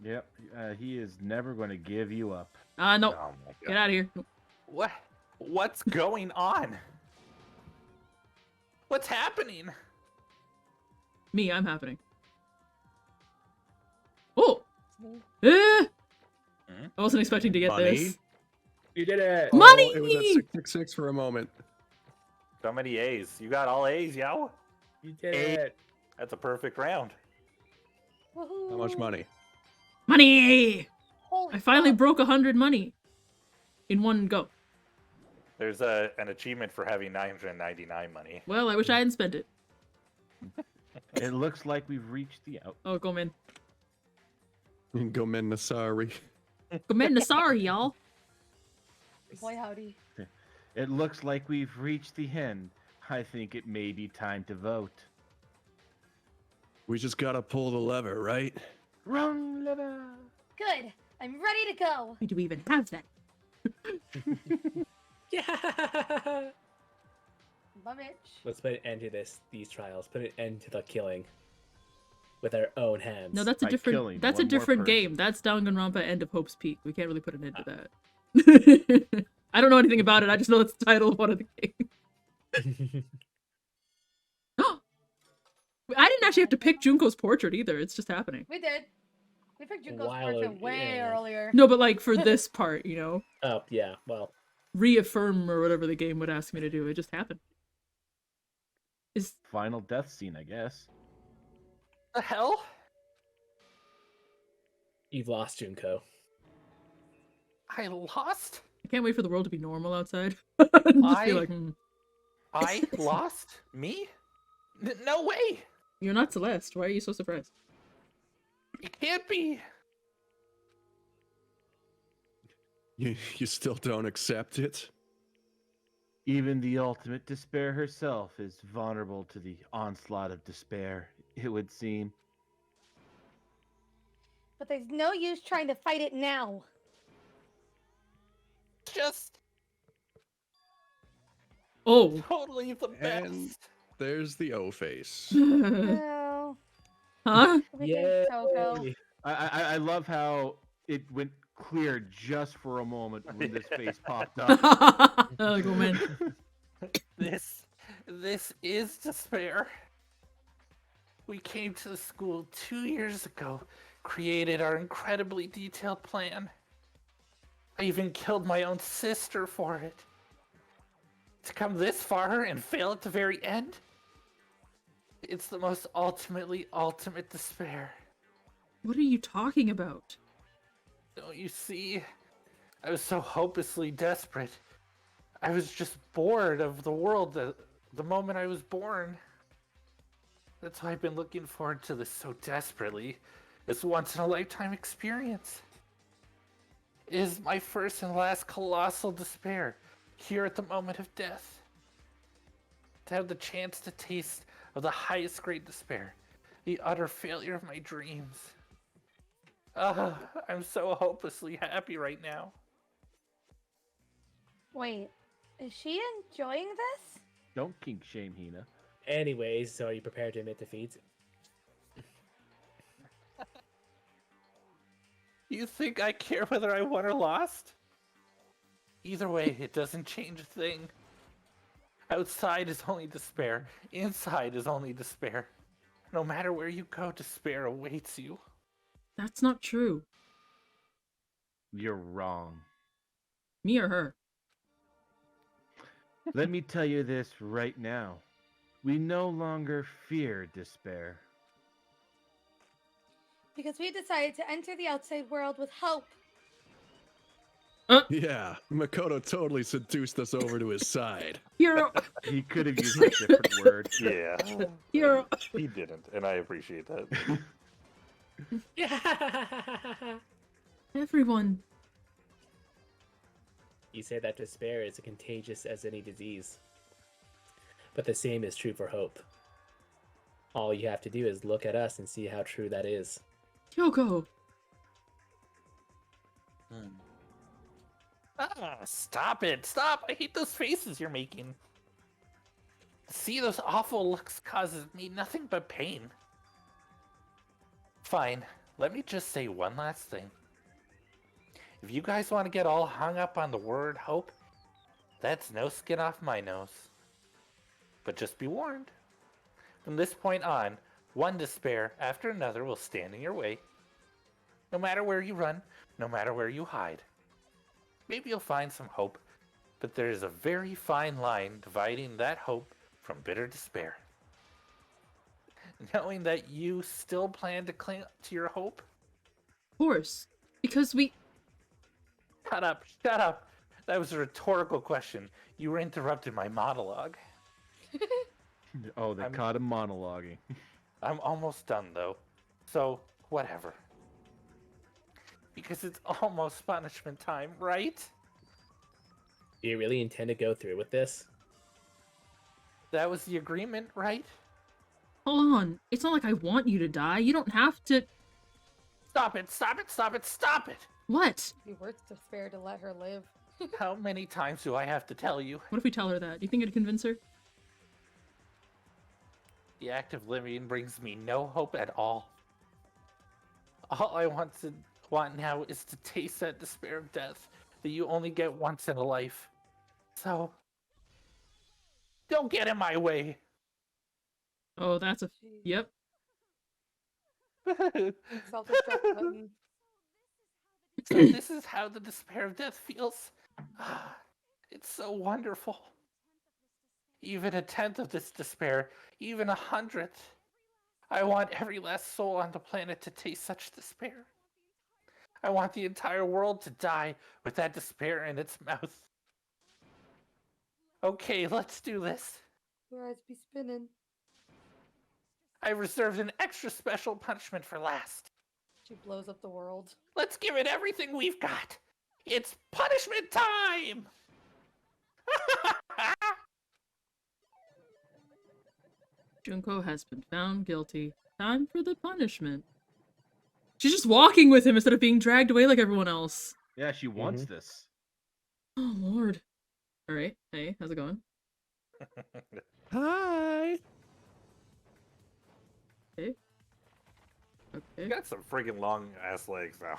Yep. He is never going to give you up. No. Oh my Get god. out of here. What's going on? What's happening? Me, I'm happening. Oh! Me. I wasn't expecting to get Money? this. You did it! Oh, Money! it was at 666 for a moment. So many A's. You got all A's, yo? You did it! That's a perfect round. Woohoo! How much money? Money! Holy I finally fuck. broke 100 money. In one go. There's an achievement for having 999 money. Well, I wish I hadn't spent it. It looks like we've reached the out. Oh, Gomen. Gomen Nasari. Gomen Nasari, y'all. Boy, howdy. It looks like we've reached the end. I think it may be time to vote. We just gotta pull the lever, right? Wrong lever. Good. I'm ready to go. Why do we even have that? Yeah. My bitch. Let's put an end to these trials. Put an end to the killing with our own hands. No, that's a By different. killing That's a one more different person. game. That's Danganronpa End of Hope's Peak. We can't really put an end to that. I don't know anything about it. I just know it's the title of one of the games. I didn't actually have to pick Junko's portrait either. It's just happening. We did. We picked Junko's While portrait it- way yeah. earlier. No, but like for this part, you know, Oh, yeah, well. reaffirm or whatever the game would ask me to do. It just happened. Is Final death scene, I guess. The hell? You've lost Junko. I lost? I can't wait for the world to be normal outside. Just be like, I lost? Me? No way! you're not Celeste. Why are you so surprised? It can't be. You still don't accept it? Even the ultimate despair herself is vulnerable to the onslaught of despair, it would seem. But there's no use trying to fight it now. Just Oh. totally the best. And there's the O face. No. Huh? We did Toko. Yay. I love how it went clear just for a moment when this face popped up. Oh, go man. This is despair. We came to the school 2 years ago, created our incredibly detailed plan. I even killed my own sister for it. To come this far and fail at the very end? It's the most ultimate despair. What are you talking about? Don't you see? I was so hopelessly desperate. I was just bored of the world the moment I was born. That's why I've been looking forward to this so desperately. This once-in-a-lifetime experience. It is my first and last colossal despair, here at the moment of death. To have the chance to taste of the highest grade despair, the utter failure of my dreams. I'm so hopelessly happy right now. Wait, is she enjoying this? Don't kink shame Hina. Anyways, so are you prepared to admit defeat? You think I care whether I won or lost? Either way, it doesn't change a thing. Outside is only despair. Inside is only despair. No matter where you go, despair awaits you. That's not true. You're wrong. Me or her? Let me tell you this right now. We no longer fear despair. Because we decided to enter the outside world with hope. Yeah, Makoto totally seduced us over to his side. Hiro! He could have used a different word. Yeah, Hiro! he didn't, and I appreciate that. Yeah. Everyone. You say that despair is as contagious as any disease. But the same is true for hope. All you have to do is look at us and see how true that is. Kyoko! Stop it! Stop! I hate those faces you're making. See, those awful looks causes me nothing but pain. Fine, let me just say one last thing. If you guys want to get all hung up on the word hope, that's no skin off my nose. But just be warned. From this point on, one despair after another will stand in your way. No matter where you run, no matter where you hide. Maybe you'll find some hope, but there is a very fine line dividing that hope from bitter despair. Knowing that you still plan to cling to your hope? Of course. Because we... Shut up, shut up. That was a rhetorical question. You were interrupting my monologue. Oh, they caught him monologuing. I'm almost done, though. So, whatever. Because it's almost punishment time, right? Do you really intend to go through with this? That was the agreement, right? Hold on. It's not like I want you to die. You don't have to... Stop it, stop it, stop it, stop it! What? It'd be worth despair to let her live. How many times do I have to tell you? What if we tell her that? Do you think it'd convince her? The act of living brings me no hope at all. All I want now is to taste that despair of death that you only get once in a life. So, don't get in my way. Oh, that's a... Jeez. Yep. Self-destruct button. So this is how the despair of death feels. It's so wonderful. Even a tenth of this despair, even 100th. I want every last soul on the planet to taste such despair. I want the entire world to die with that despair in its mouth. Okay, let's do this. Your eyes be spinning. I reserved an extra special punishment for last. She blows up the world. Let's give it everything we've got. It's punishment time! Junko has been found guilty. Time for the punishment. She's just walking with him instead of being dragged away like everyone else. Yeah, she wants this. Oh, Lord. Alright. Hey, how's it going? Hi. Okay. You Okay. got some freaking long ass legs now.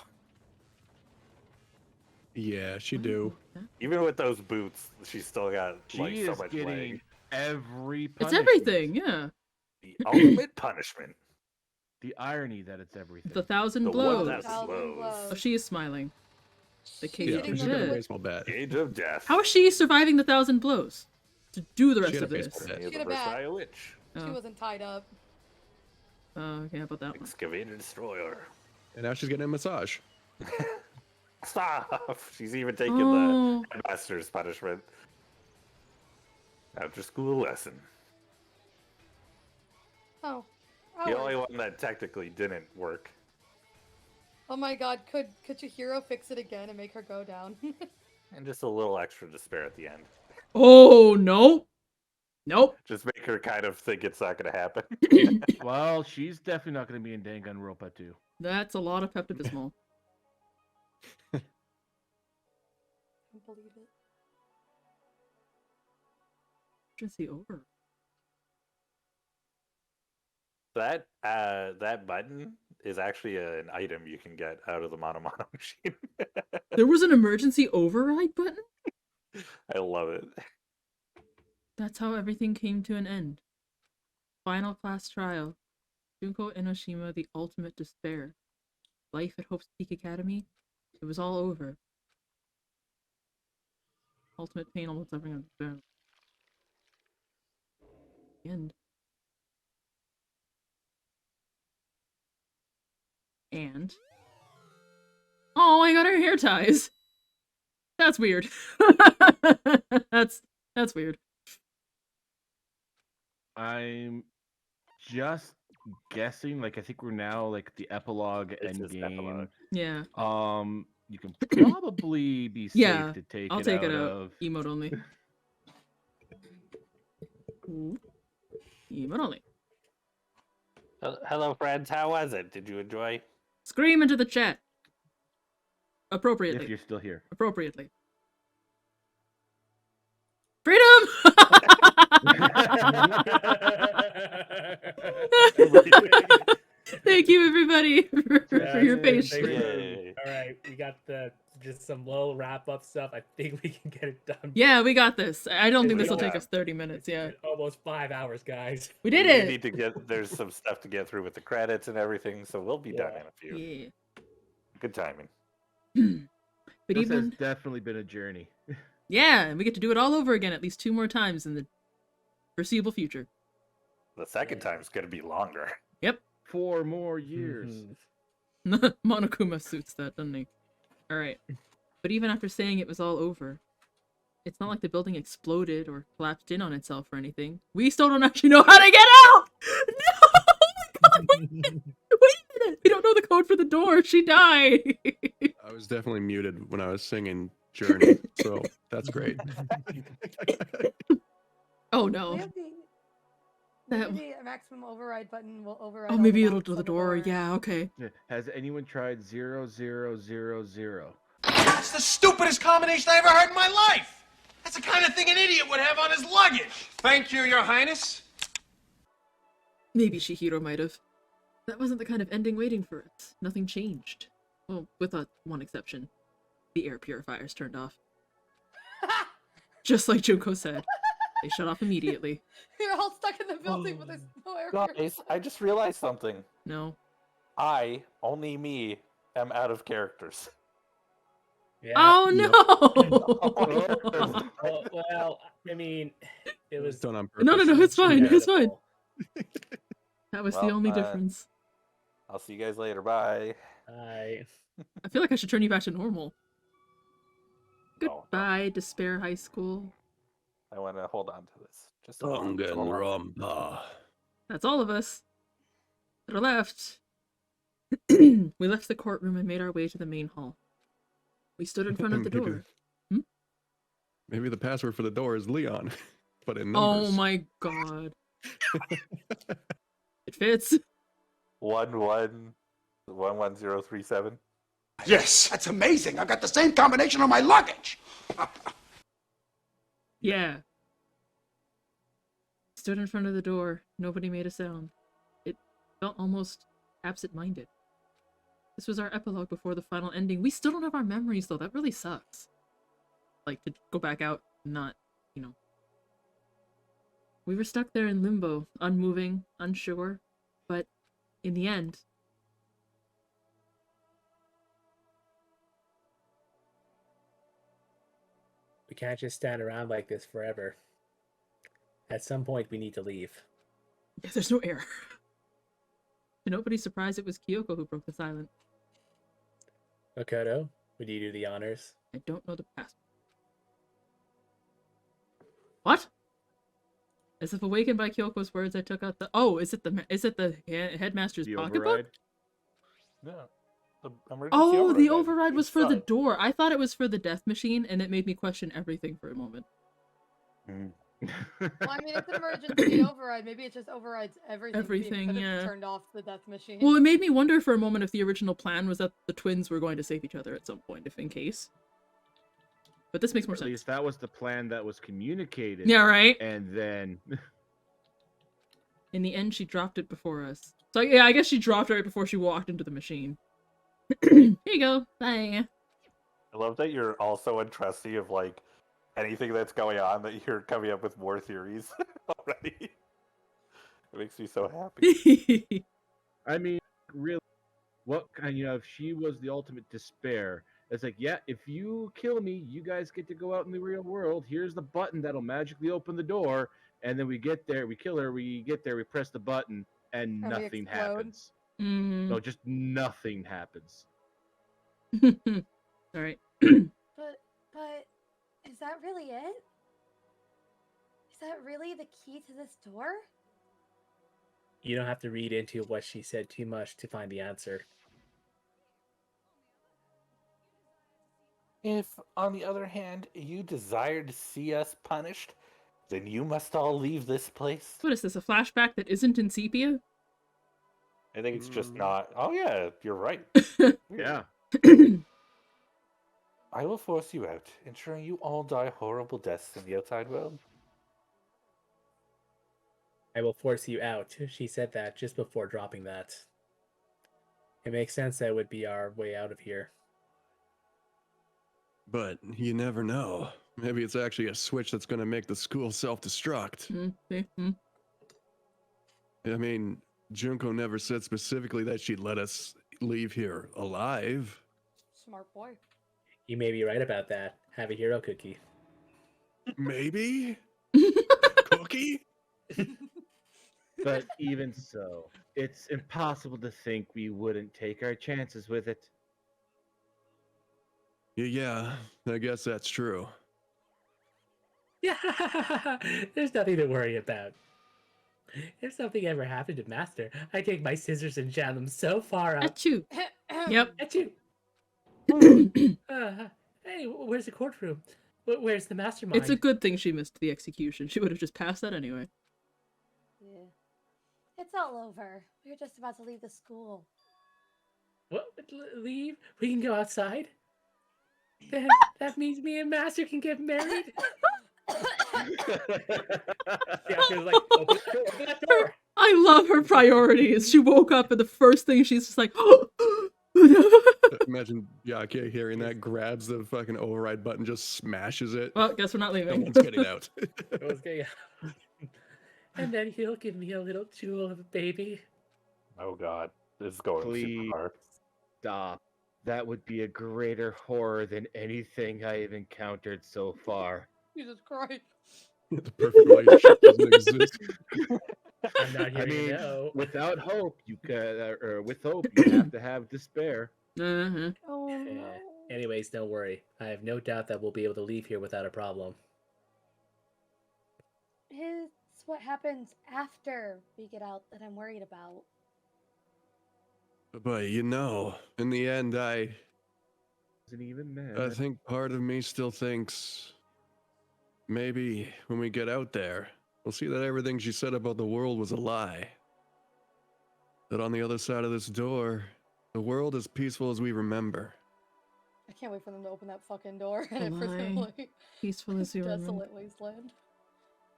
Yeah, she do. Even with those boots, she's still got She like so is much getting leg. every It's punishment. everything, yeah. The ultimate punishment. The irony that it's everything. The 1,000 The blows. 1,000 blows. Oh, she is smiling. The cage Yeah, of she's got a death. baseball bat. Age of death. How is she surviving the 1,000 blows? To do the She rest had a of this. baseball bat. You're She the had a bat. versatile witch. She Oh, wasn't tied up. okay, how about that one? Excavator destroyer. And now she's getting a massage. Stop! She's even taking Oh. the headmaster's punishment. After school lesson. Oh. The Hours. only one that technically didn't work. Oh my god, could Chihiro fix it again and make her go down? And just a little extra despair at the end. Oh, no. Nope. Just make her kind of think it's not going to happen. Well, she's definitely not going to be in Danganronpa 2. That's a lot of Pepto-Bismol. I can't believe it. Emergency over. That button is actually an item you can get out of the Mono machine. There was an emergency override button? I love it. That's how everything came to an end. Final class trial. Junko Enoshima, the ultimate despair. Life at Hope's Peak Academy. It was all over. Ultimate pain, almost suffering of despair. The end. And oh, I got her hair ties. That's weird. That's weird. I'm just guessing, like, I think we're now, like, the epilogue It's just endgame. epilogue. Yeah. You can probably be safe Yeah, to take I'll it take out it out. of. Emote only. Ooh. Emote only. Hello, friends. How was it? Did you enjoy? Scream into the chat. If Appropriately. you're still here. Appropriately. Freedom! Thank you, everybody, for your patience. Yay. All right, we got just some little wrap up stuff. I think we can get it done. Yeah, we got this. I don't think We this will don't take have- us 30 minutes. Yeah. Almost 5 hours, guys. We did We it! need to get. There's some stuff to get through with the credits and everything, so we'll be done in a few. Yeah. Good timing. But This has even definitely been a journey. yeah, and we get to do it all over again at least 2 more times in the foreseeable future. The second time's gonna be longer. Yep. 4 more years. Monokuma suits that, doesn't he? Alright. But even after saying it was all over, it's not like the building exploded or collapsed in on itself or anything. We still don't actually know how to get out! No! Oh my Wait a minute! We don't know the code for the door. She died. I was definitely muted when I was singing Journey, so that's great. Oh no. Maybe the maximum override button will override. Oh, all maybe the it'll knocks do the on door. Yeah, okay. Has anyone tried 0000? That's the stupidest combination I ever heard in my life! That's the kind of thing an idiot would have on his luggage! Thank you, Your Highness. Maybe Shihiro might have. That wasn't the kind of ending waiting for us. Nothing changed. Well, with one exception. The air purifiers turned off. Just like Junko said. They shut off immediately. You're all stuck in the building, but there's no air. Guys, I just realized something. No. Only me, am out of characters. Yeah. Oh no! Well, I mean, it was done on purpose. No, it's fine. It's fine. inevitable. That was the Well, only difference. I'll see you guys later. Bye. I I feel like I should turn you back to normal. No, Goodbye, Despair High School. I want to hold on to this. Just hold on. Danganronpa. That's all of us that are left. We left the courtroom and made our way to the main hall. We stood in front of the door. Maybe the password for the door is Leon, but in numbers. Oh my god. It fits. 111037. Yes, that's amazing. I've got the same combination on my luggage. Yeah. Stood in front of the door. Nobody made a sound. It felt almost absent-minded. This was our epilogue before the final ending. We still don't have our memories, though. That really sucks. Like, to go back out and not, you know. We were stuck there in limbo, unmoving, unsure, but in the end... we can't just stand around like this forever. At some point, we need to leave. Yeah, there's no air. To nobody's surprise, it was Kyoko who broke the silence. Makoto, would you do the honors? I don't know the password. What? As if awakened by Kyoko's words, I took out the... Oh, is it the headmaster's The pocketbook? override? No. The emergency Oh, the override override was for the inside. door. I thought it was for the death machine, and it made me question everything for a moment. Well, I mean, it's an emergency override. Maybe it just overrides everything. Everything, Could have yeah. Turned off the death machine. Well, it made me wonder for a moment if the original plan was that the twins were going to save each other at some point, if in case. But this makes more At sense. least that was the plan that was communicated. Yeah, right? And then... In the end, she dropped it before us. So, yeah, I guess she dropped it right before she walked into the machine. Here you go. Bye. I love that you're also untrusty of like anything that's going on, that you're coming up with more theories already. It makes me so happy. I mean, really, what kind, if she was the ultimate despair, it's like, yeah, if you kill me, you guys get to go out in the real world. Here's the button that'll magically open the door. And then we get there, we kill her, we get there, we press the button, and we nothing explode. happens. Mm. No, just nothing happens. Alright. But is that really it? Is that really the key to this door? You don't have to read into what she said too much to find the answer. If, on the other hand, you desire to see us punished, then you must all leave this place. What is this, a flashback that isn't in sepia? I think it's just not. Oh yeah, you're right. Yeah. I will force you out, ensuring you all die horrible deaths in the outside world. I will force you out. She said that just before dropping that. It makes sense that would be our way out of here. But you never know. Maybe it's actually a switch that's going to make the school self-destruct. I mean, Junko never said specifically that she'd let us leave here alive. Smart boy. You may be right about that. Have a hero cookie. Maybe? Cookie? But even so, it's impossible to think we wouldn't take our chances with it. Yeah, I guess that's true. Yeah, there's nothing to worry about. If something ever happened to Master, I'd take my scissors and jam them so far up. Achoo. Yep. Achoo! Hey, where's the courtroom? Where's the mastermind? It's a good thing she missed the execution. She would have just passed that anyway. Yeah. It's all over. We were just about to leave the school. What? Leave? We can go outside? Then that means me and Master can get married? Byakuya's like, open that door. I love her priorities. She woke up and the first thing she's just like, Imagine Byakuya hearing that, grabs the fucking override button, just smashes it. well, guess we're not No leaving. one's getting out. And then he'll give me a little jewel of a baby. Oh god, this is going Please. super far. Stop. That would be a greater horror than anything I have encountered so far. Jesus Christ. The perfect relationship doesn't exist. I'm not here I mean, to know. without hope, you with hope, you have to have despair. Uh-huh. Oh Eh, no. anyways, don't worry. I have no doubt that we'll be able to leave here without a problem. It's what happens after we get out that I'm worried about. But you know, in the end, I Isn't even mad. think part of me still thinks maybe when we get out there, we'll see that everything she said about the world was a lie. That on the other side of this door, the world is peaceful as we remember. I can't wait for them to open that fucking door and Oh it my. presumably Peaceful as you remember. desolate wasteland.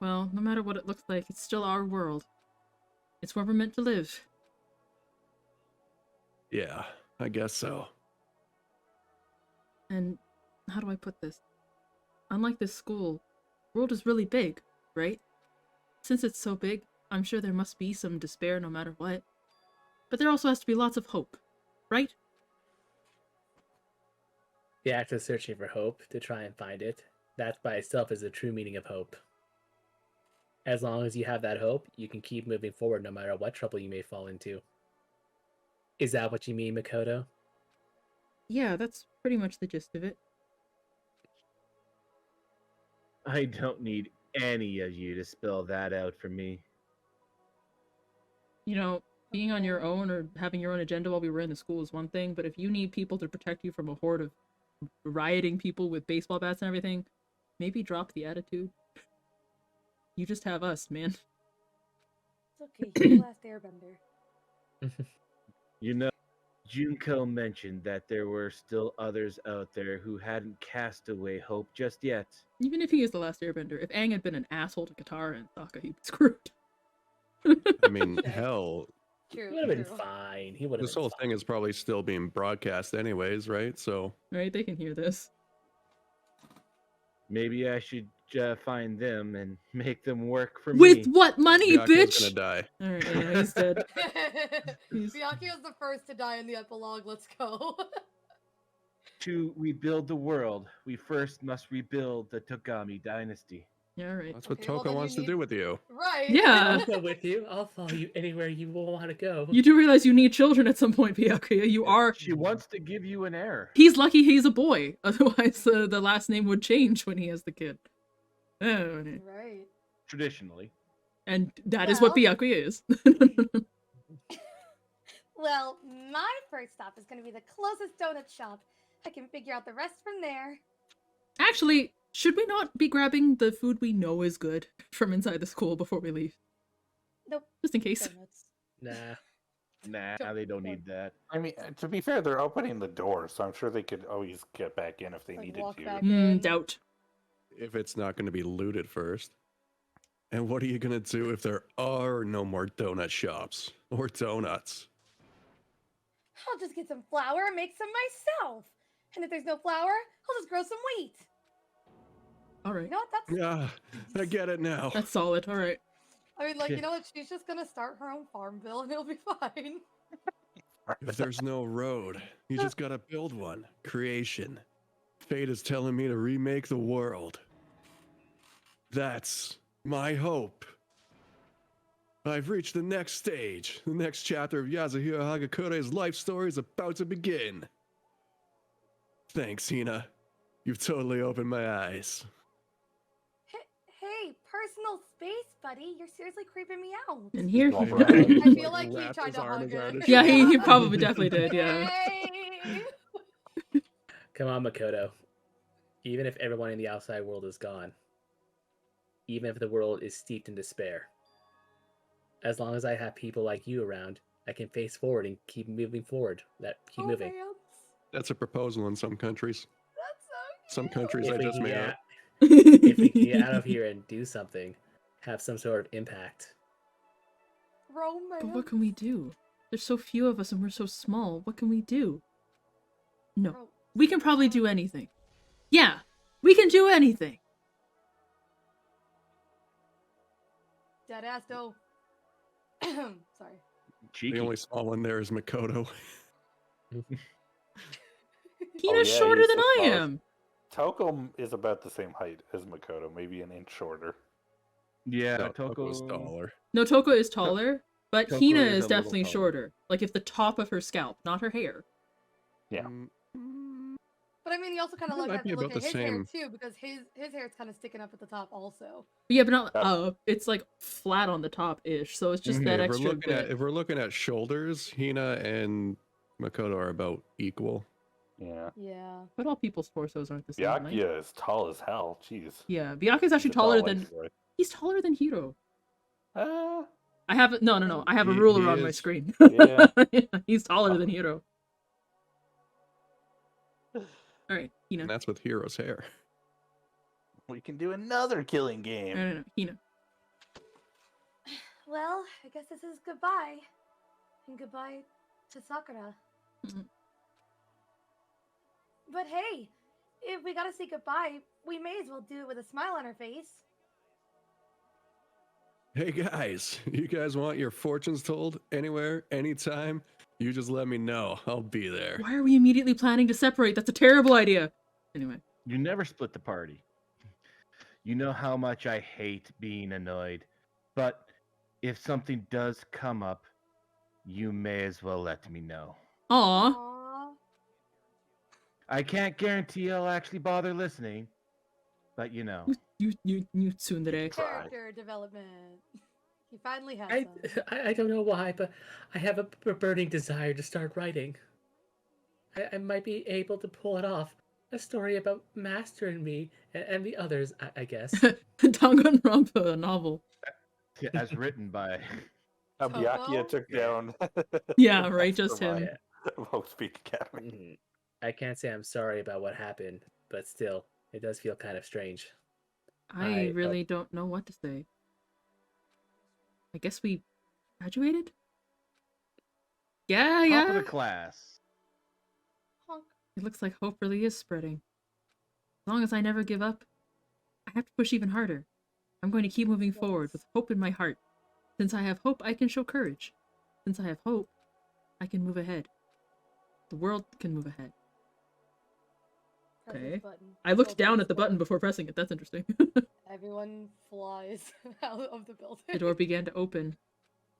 Well, no matter what it looks like, it's still our world. It's where we're meant to live. Yeah, I guess so. And how do I put this? Unlike this school, the world is really big, right? Since it's so big, I'm sure there must be some despair no matter what. But there also has to be lots of hope, right? The act of searching for hope to try and find it, that by itself is the true meaning of hope. As long as you have that hope, you can keep moving forward no matter what trouble you may fall into. Is that what you mean, Makoto? Yeah, that's pretty much the gist of it. I don't need any of you to spell that out for me. You know, being on your own or having your own agenda while we were in the school is one thing, but if you need people to protect you from a horde of rioting people with baseball bats and everything, maybe drop the attitude. You just have us, man. It's okay, he's the last airbender. You know, Junko mentioned that there were still others out there who hadn't cast away hope just yet. Even if he is the last airbender, if Aang had been an asshole to Katara and Sokka, he'd be screwed. I mean, hell, True. He would have been true. fine. He would have this been whole fine. thing is probably still being broadcast anyways, right? So, Right? They can hear this. Maybe I should find them and make them work for With me. what money, Byakuya's bitch? gonna die. Alright, yeah, he's dead. He's- Byakuya's the first to die in the epilogue. Let's go. To rebuild the world, we first must rebuild the Togami dynasty. Yeah, alright. That's what Okay, well, Toko then you wants to need- do with you. Right. Yeah. I'll go with you. I'll follow you anywhere you want to go. You do realize you need children at some point, Byakuya. You are. She wants to give you an heir. He's lucky he's a boy. Otherwise, the last name would change when he has the kid. Oh, Right. Traditionally. and that is what Well- Byakuya is. Well, my first stop is going to be the closest donut shop. I can figure out the rest from there. Actually, should we not be grabbing the food we know is good from inside the school before we leave? Nope. Just in case. Donuts. Nah. Nah, they don't need that. I mean, to be fair, they're opening the door, so I'm sure they could always get back in if they Like, needed walk to. back in. Doubt. If it's not going to be looted first. And what are you going to do if there are no more donut shops or donuts? I'll just get some flour and make some myself. And if there's no flour, I'll just grow some wheat. Alright. You know what? That's. Yeah, I get it now. That's solid. Alright. I mean, like, Yeah. you know what? She's just gonna start her own farm bill and it'll be fine. If there's no road, you just got to build one. Creation. Fate is telling me to remake the world. That's my hope. I've reached the next stage. The next chapter of Yasuhiro Hagakure's life story is about to begin. Thanks, Hina. You've totally opened my eyes. Hey, personal space, buddy. You're seriously creeping me out. And here Well, he right. died. I feel like he Wrapped tried his to arm hug around her. his Yeah, he shoulder. probably definitely did, yeah. Hey! Come on, Makoto. Even if everyone in the outside world is gone, even if the world is steeped in despair, as long as I have people like you around, I can face forward and keep moving forward. Keep moving. Man, That's a proposal in some countries. that's so Some cute. countries If I we just can made get up. if we can get out of here and do something, have some sort of impact. Romance. But what can we do? There's so few of us and we're so small. What can we do? No. Ro- We can probably do anything. Yeah, we can do anything. Dead ass though. Sorry. Cheeky. The only small one there is Makoto. Hina's yeah, shorter he's than the I smallest. am. Toko is about the same height as Makoto, maybe an inch shorter. Yeah, No, Toko. Toko's taller. No, Toko is taller, but Toko Hina is a is little definitely taller. shorter. Like if the top of her scalp, not her hair. Yeah. But I mean, you also kind of That might have be to look about at the his hair same. too, because his hair is kind of sticking up at the top also. But yeah, but not That- it's like flat on the top ish, so it's just Mhm. that If we're extra looking bit. at if we're looking at shoulders, Hina and Makoto are about equal. Yeah. Yeah. But all people's torsos aren't the same height. Byakuya is tall as hell. Jeez. Yeah, Byakuya's actually He's a tall taller white than boy. he's taller than Hiro. Uh, I have no. I have a He ruler on my is. screen. Yeah. He's taller than Hiro. All right, Hina. And that's with Hiro's hair. we can do another killing game. No, Hina. Well, I guess this is goodbye. And goodbye to Sakura. Mhm. But hey, if we gotta say goodbye, we may as well do it with a smile on our face. Hey guys, you guys want your fortunes told anywhere, anytime? You just let me know. I'll be there. Why are we immediately planning to separate? That's a terrible idea. Anyway. You never split the party. You know how much I hate being annoyed. But if something does come up, you may as well let me know. Aw. Aww. I can't guarantee I'll actually bother listening, but you know. You tsundere. Try. Character development. He finally has I, some. I don't know why, but I have a burning desire to start writing. I might be able to pull it off. A story about Master and me and the others, I guess. Danganronpa, a novel. As written by. Byakuya Toko? took down. Yeah, right, just him. Won't speak Academy. Mhm. I can't say I'm sorry about what happened, but still, it does feel kind of strange. I I- really don't know what to say. I guess we graduated? Yeah, Top of yeah. the class. Honk. It looks like hope really is spreading. As long as I never give up, I have to push even harder. I'm going to keep moving forward with hope in my heart. Since I have hope, I can show courage. Since I have hope, I can move ahead. The world can move ahead. Press this Okay. button. I looked Building down at the explode. button before pressing it. That's interesting. Everyone flies out of the building. The door began to open.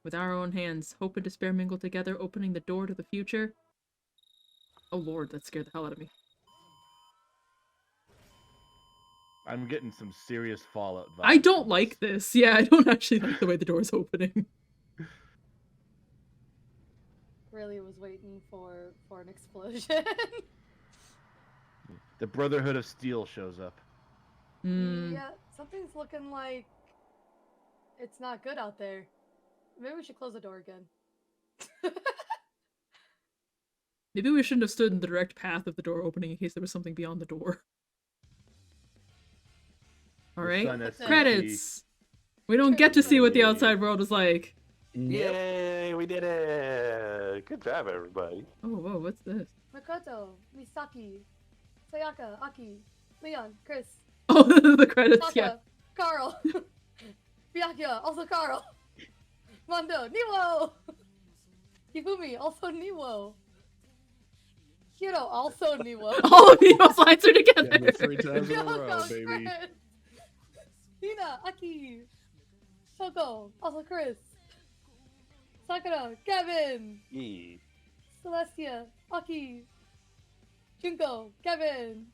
With our own hands, hope and despair mingled together, opening the door to the future. Oh lord, that scared the hell out of me. I'm getting some serious Fallout vibes. I don't from like this. this. Yeah, I don't actually like the way the door's opening. Really was waiting for an explosion. The Brotherhood of Steel shows up. Hmm. Yeah, something's looking like it's not good out there. Maybe we should close the door again. Maybe we shouldn't have stood in the direct path of the door opening in case there was something beyond the door. Alright. Sun SCP. Credits! We don't get to see what the outside world is like. Yay, we did it! Good job, everybody. Oh, whoa, what's this? Makoto, Misaki, Sayaka, Aki, Leon, Kris, Oh, the credits, Taka, yeah. Karel, Byakuya, also Karel, Mondo, Niwo, Hifumi, also Niwo, Hiro, also Niwo, All of those lines are Damn together. it, 3 times in a row, Kyoko, baby. Kris, Hina, Aki, Toko, also Kris, Sakura, Gavin, Yeah. Celestia, Aki, Junko, Gavin,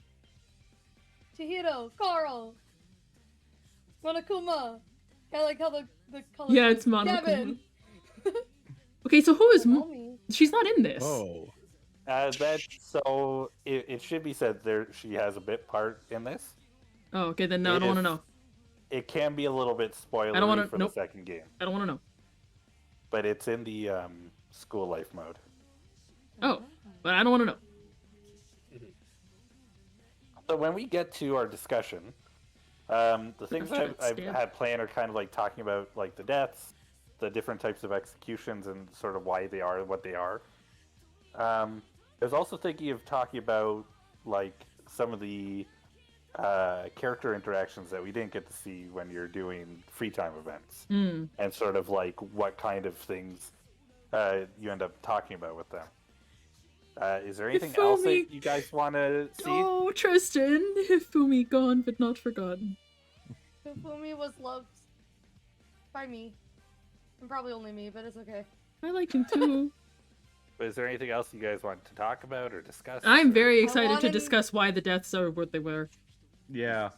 Chihiro, Karel, Monokuma. I like how the color. Yeah, goes, it's Monokuma. Gavin. Okay, so who is... Homie. She's not in this. Oh. So it should be said there she has a bit part in this. Oh, okay, then no, I don't want to know. It can be a little bit spoilery I don't wanna- for nope. the second game, I don't want to know. but it's in the school life mode. Oh, but I don't want to know. So when we get to our discussion, the things trying to I've stab. had planned are kind of like talking about like the deaths, the different types of executions, and sort of why they are what they are. I was also thinking of talking about like some of the character interactions that we didn't get to see when you're doing free time events, and sort of like what kind of things you end up talking about with them. Is there anything else that you guys want to see? Oh, Tristan, Hifumi gone but not forgotten. Hifumi was loved by me. And probably only me, but it's okay. I liked him too. But is there anything else you guys want to talk about or discuss? I'm very I excited to wanted- discuss why the deaths are what they were. Yeah.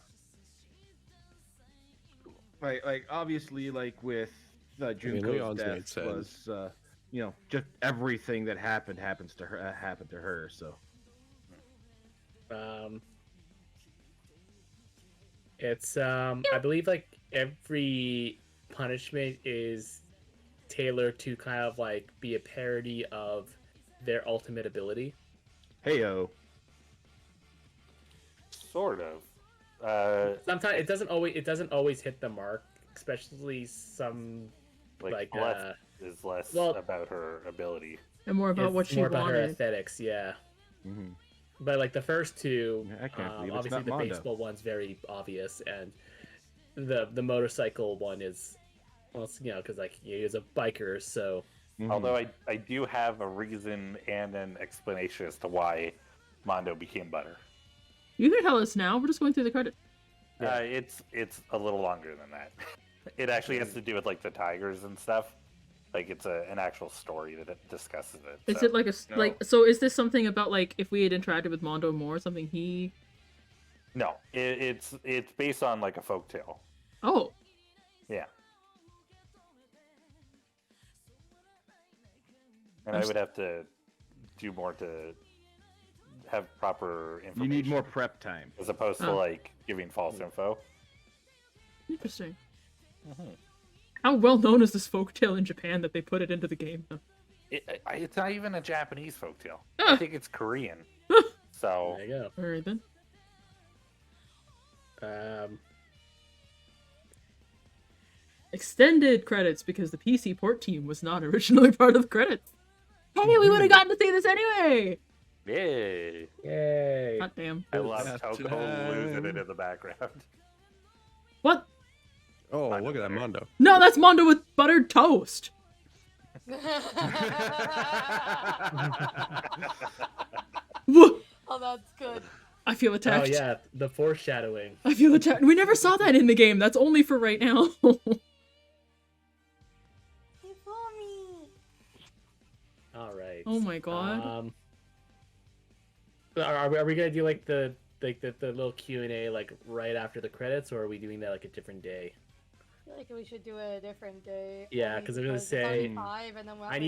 Like obviously, like with Junko's Leon's made death sense. was, just everything that happened happened to her. So It's I believe like every punishment is tailored to kind of like be a parody of their ultimate ability. heyo. Sort of. Sometimes it doesn't always hit the mark, especially some like less is less well- about her ability. And more about it's what she more about her wanted. aesthetics, yeah. Mhm. But like the first two, I can't believe it's obviously not the Mondo. baseball one's very obvious, and the motorcycle one is, well, it's, because like he is a biker, so Mhm. Although I do have a reason and an explanation as to why Mondo became butter. You can tell us now. We're just going through the credits. Yeah. It's a little longer than that. It actually has to do with like the tigers and stuff. Like it's an actual story that it discusses it. Is so, it like a no. like? So is this something about like if we had interacted with Mondo more, something he? No, it's based on like a folktale. Oh, Yeah. And I would have to do more to have proper information. You need more prep time. as opposed to Oh. like giving false info. interesting. Mhm. How well known is this folktale in Japan that they put it into the game? It's not even a Japanese folktale. Ah. I think it's Korean. So there you go. All right then. Extended credits because the PC port team was not originally part of the credits. Hey, we would have gotten to see this anyway. yay! Yay! God damn. I love That Toko losing it time. in the background. What? Oh, look at that Mondo. No, that's Mondo with buttered toast. Whoa. Oh, that's good. I feel Oh attacked. yeah, the foreshadowing. I feel attacked. We never saw that in the game. That's only for right now. All right. Oh my god. Are we gonna do like the little Q&A like right after the credits, or are we doing that like a different day? I feel like we should do it a different day. Yeah, only 'cause I'm gonna because it's say- on 5, and then I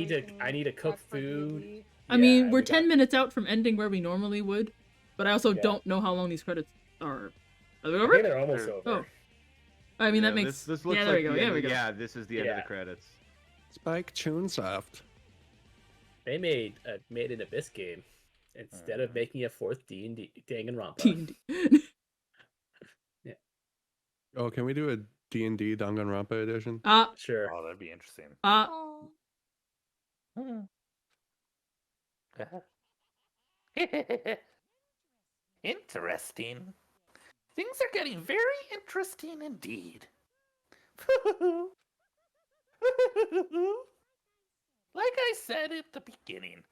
need to cook food. I mean, Yeah, we're we 10 got- minutes out from ending where we normally would, but I also Yeah. don't know how long these credits are. Are they I think over? they're almost over. Oh. I mean, that Yeah, makes... This looks yeah, like there we go. the Yeah, end we of- go. Yeah, this is the end of Yeah. the credits. Spike Chunsoft. They made an Abyss game instead of making a fourth D&D Danganronpa. D&D. Oh, can we do a D&D Danganronpa edition? Sure. Oh, that'd be interesting. Oh. Interesting. Things are getting very interesting indeed. Like I said at the beginning,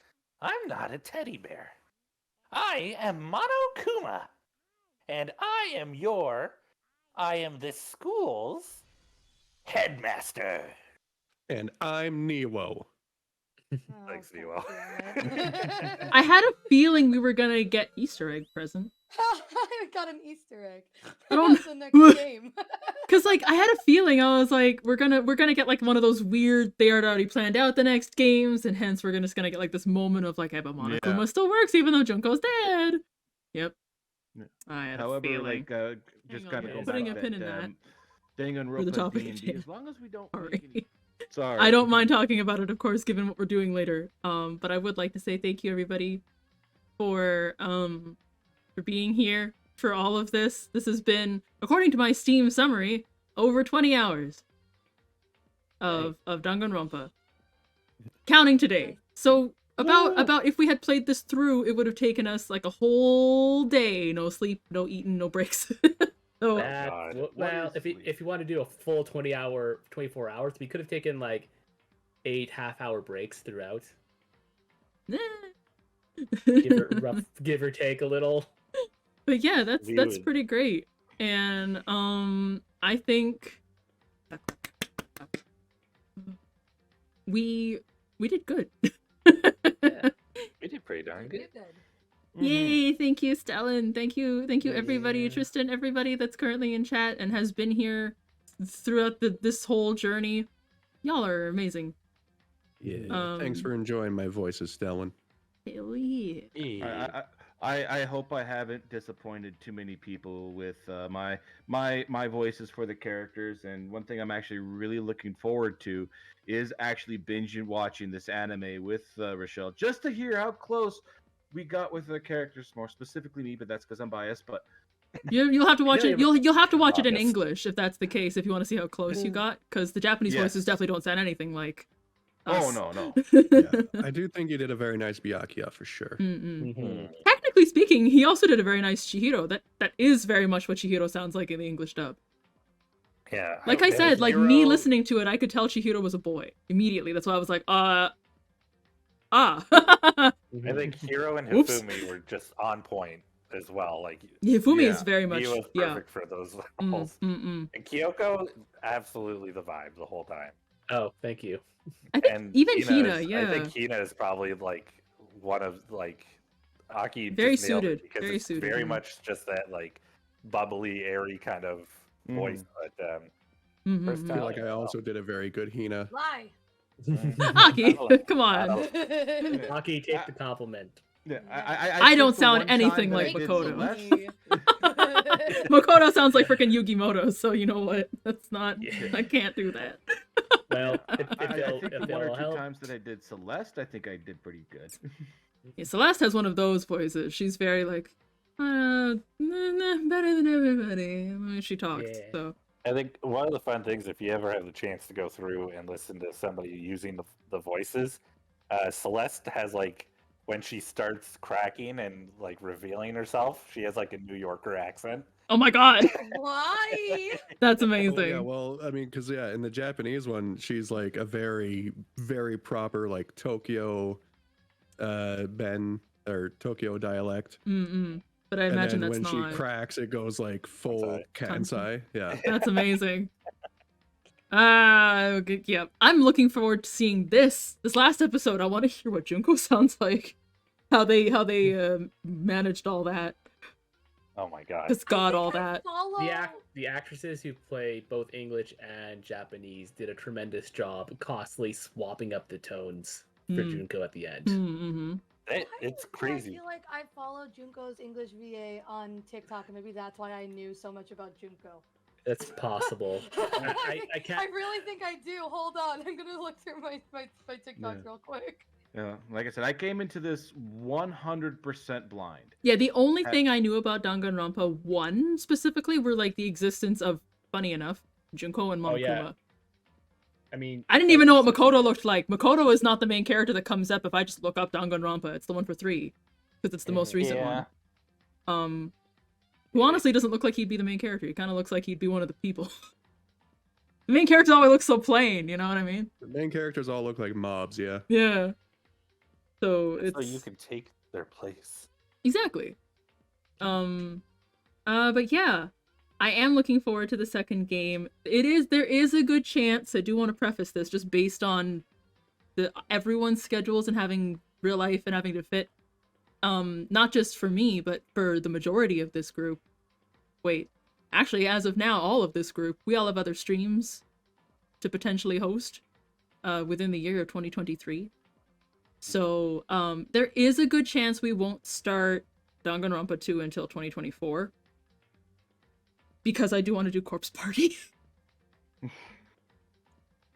I'm not a teddy bear. I am Monokuma. And I am this school's headmaster. And I'm Niwo. Thanks, Oh, Niwo. damn I had a feeling we were gonna get Easter egg present. I got an Easter egg. Oh, That's the next game. Cause like I had a feeling I was like, we're gonna get like one of those weird they had already planned out the next games, and hence we're just gonna get like this moment of like, hey, but Monokuma still works even though Junko's dead. Yep. Yeah. I had However, a feeling. just Hang kind on, of go putting back a pin in that, that. Danganronpa the topic of D&D, Jane. as long as we don't Sorry. make any... Sorry. I don't mind talking about it, of course, given what we're doing later. But I would like to say thank you everybody for being here for all of this. This has been, according to my Steam summary, over 20 hours of Danganronpa. Counting today. So about if we had played this through, it would have taken us like a whole day, no sleep, no eating, no breaks. So well, if you want to do a full 24 hours, we could have taken like 8 half-hour breaks throughout. give or take a little. But yeah, that's pretty great. And I think we did good. Yeah, we did pretty darn good. Yay, thank you, Stellan. Thank you everybody, Tristan, everybody that's currently in chat and has been here throughout this whole journey. Y'all are amazing. Yeah. Thanks for enjoying my voices, Stellan. Hell yeah. I hope I haven't disappointed too many people with my voices for the characters. And one thing I'm actually really looking forward to is actually binge watching this anime with Rochelle, just to hear how close we got with the characters, more specifically me, but that's because I'm biased. But you'll have to watch it. You'll have to watch it in English if that's the case. If you want to see how close you got, because the Japanese voices definitely don't sound anything like us. Oh no. Yeah, I do think you did a very nice Byakuya for sure. Technically speaking, he also did a very nice Chihiro. That is very much what Chihiro sounds like in the English dub. Yeah. Like I said, like me listening to it, I could tell Chihiro was a boy immediately. That's why I was like, I think Hiro and Hifumi were just on point as well. Like Hifumi is very much he was perfect for those roles. And Kyoko, absolutely the vibe the whole time. Oh, thank you. I think even Hina, I think Hina is probably like one of like Aki. Very just nailed suited. it because Very it's suited. very much just that like bubbly, airy kind of voice. But I feel like I also did a very good Hina. Lie. Aki, come on. Aki, take the compliment. Yeah, I don't sound anything like Makoto. Makoto sounds like freaking Yugimoto, so you know what? That's not. I can't do that. Well, I think the one or two times that I did Celeste, I think I did pretty good. Yeah, Celeste has one of those voices. She's very like, better than everybody when she talks. Yeah. So I think one of the fun things, if you ever have the chance to go through and listen to somebody using the voices, Celeste has like, when she starts cracking and like revealing herself, she has like a New Yorker accent. oh my god, Why? that's Well, amazing. yeah, well, I mean, because in the Japanese one, she's like a very, very proper like Tokyo, Ben or Tokyo dialect. But I imagine and that's then when not. she cracks, it goes like full Kansai. Yeah. That's amazing. Okay, yeah. I'm looking forward to seeing this last episode. I want to hear what Junko sounds like. How they managed all that. Oh my god. Just got all that. The actresses who play both English and Japanese did a tremendous job constantly swapping up the tones for Junko at the end. It's crazy. I feel like I followed Junko's English VA on TikTok, and maybe that's why I knew so much about Junko. That's possible. I can't. I really think I do. Hold on, I'm gonna look through my TikToks real quick. Yeah, like I said, I came into this 100% blind. Yeah, the only thing I knew about Danganronpa 1 specifically were like the existence of, funny enough, Junko and Monokuma. Oh, yeah. I mean, I didn't even know what Makoto looked like. Makoto is not the main character that comes up if I just look up Danganronpa. It's the one for 3, because it's the most recent one. Who honestly doesn't look like he'd be the main character. He kind of looks like he'd be one of the people. The main character always looks so plain, you know what I mean? The main characters all look like mobs, yeah. Yeah. So it's... So you can take their place. Exactly. But yeah. I am looking forward to the second game. There is a good chance, I do want to preface this, just based on everyone's schedules and having real life and having to fit, not just for me, but for the majority of this group. Wait, actually, as of now, all of this group, we all have other streams to potentially host within the year of 2023. So there is a good chance we won't start Danganronpa 2 until 2024. Because I do want to do Corpse Party.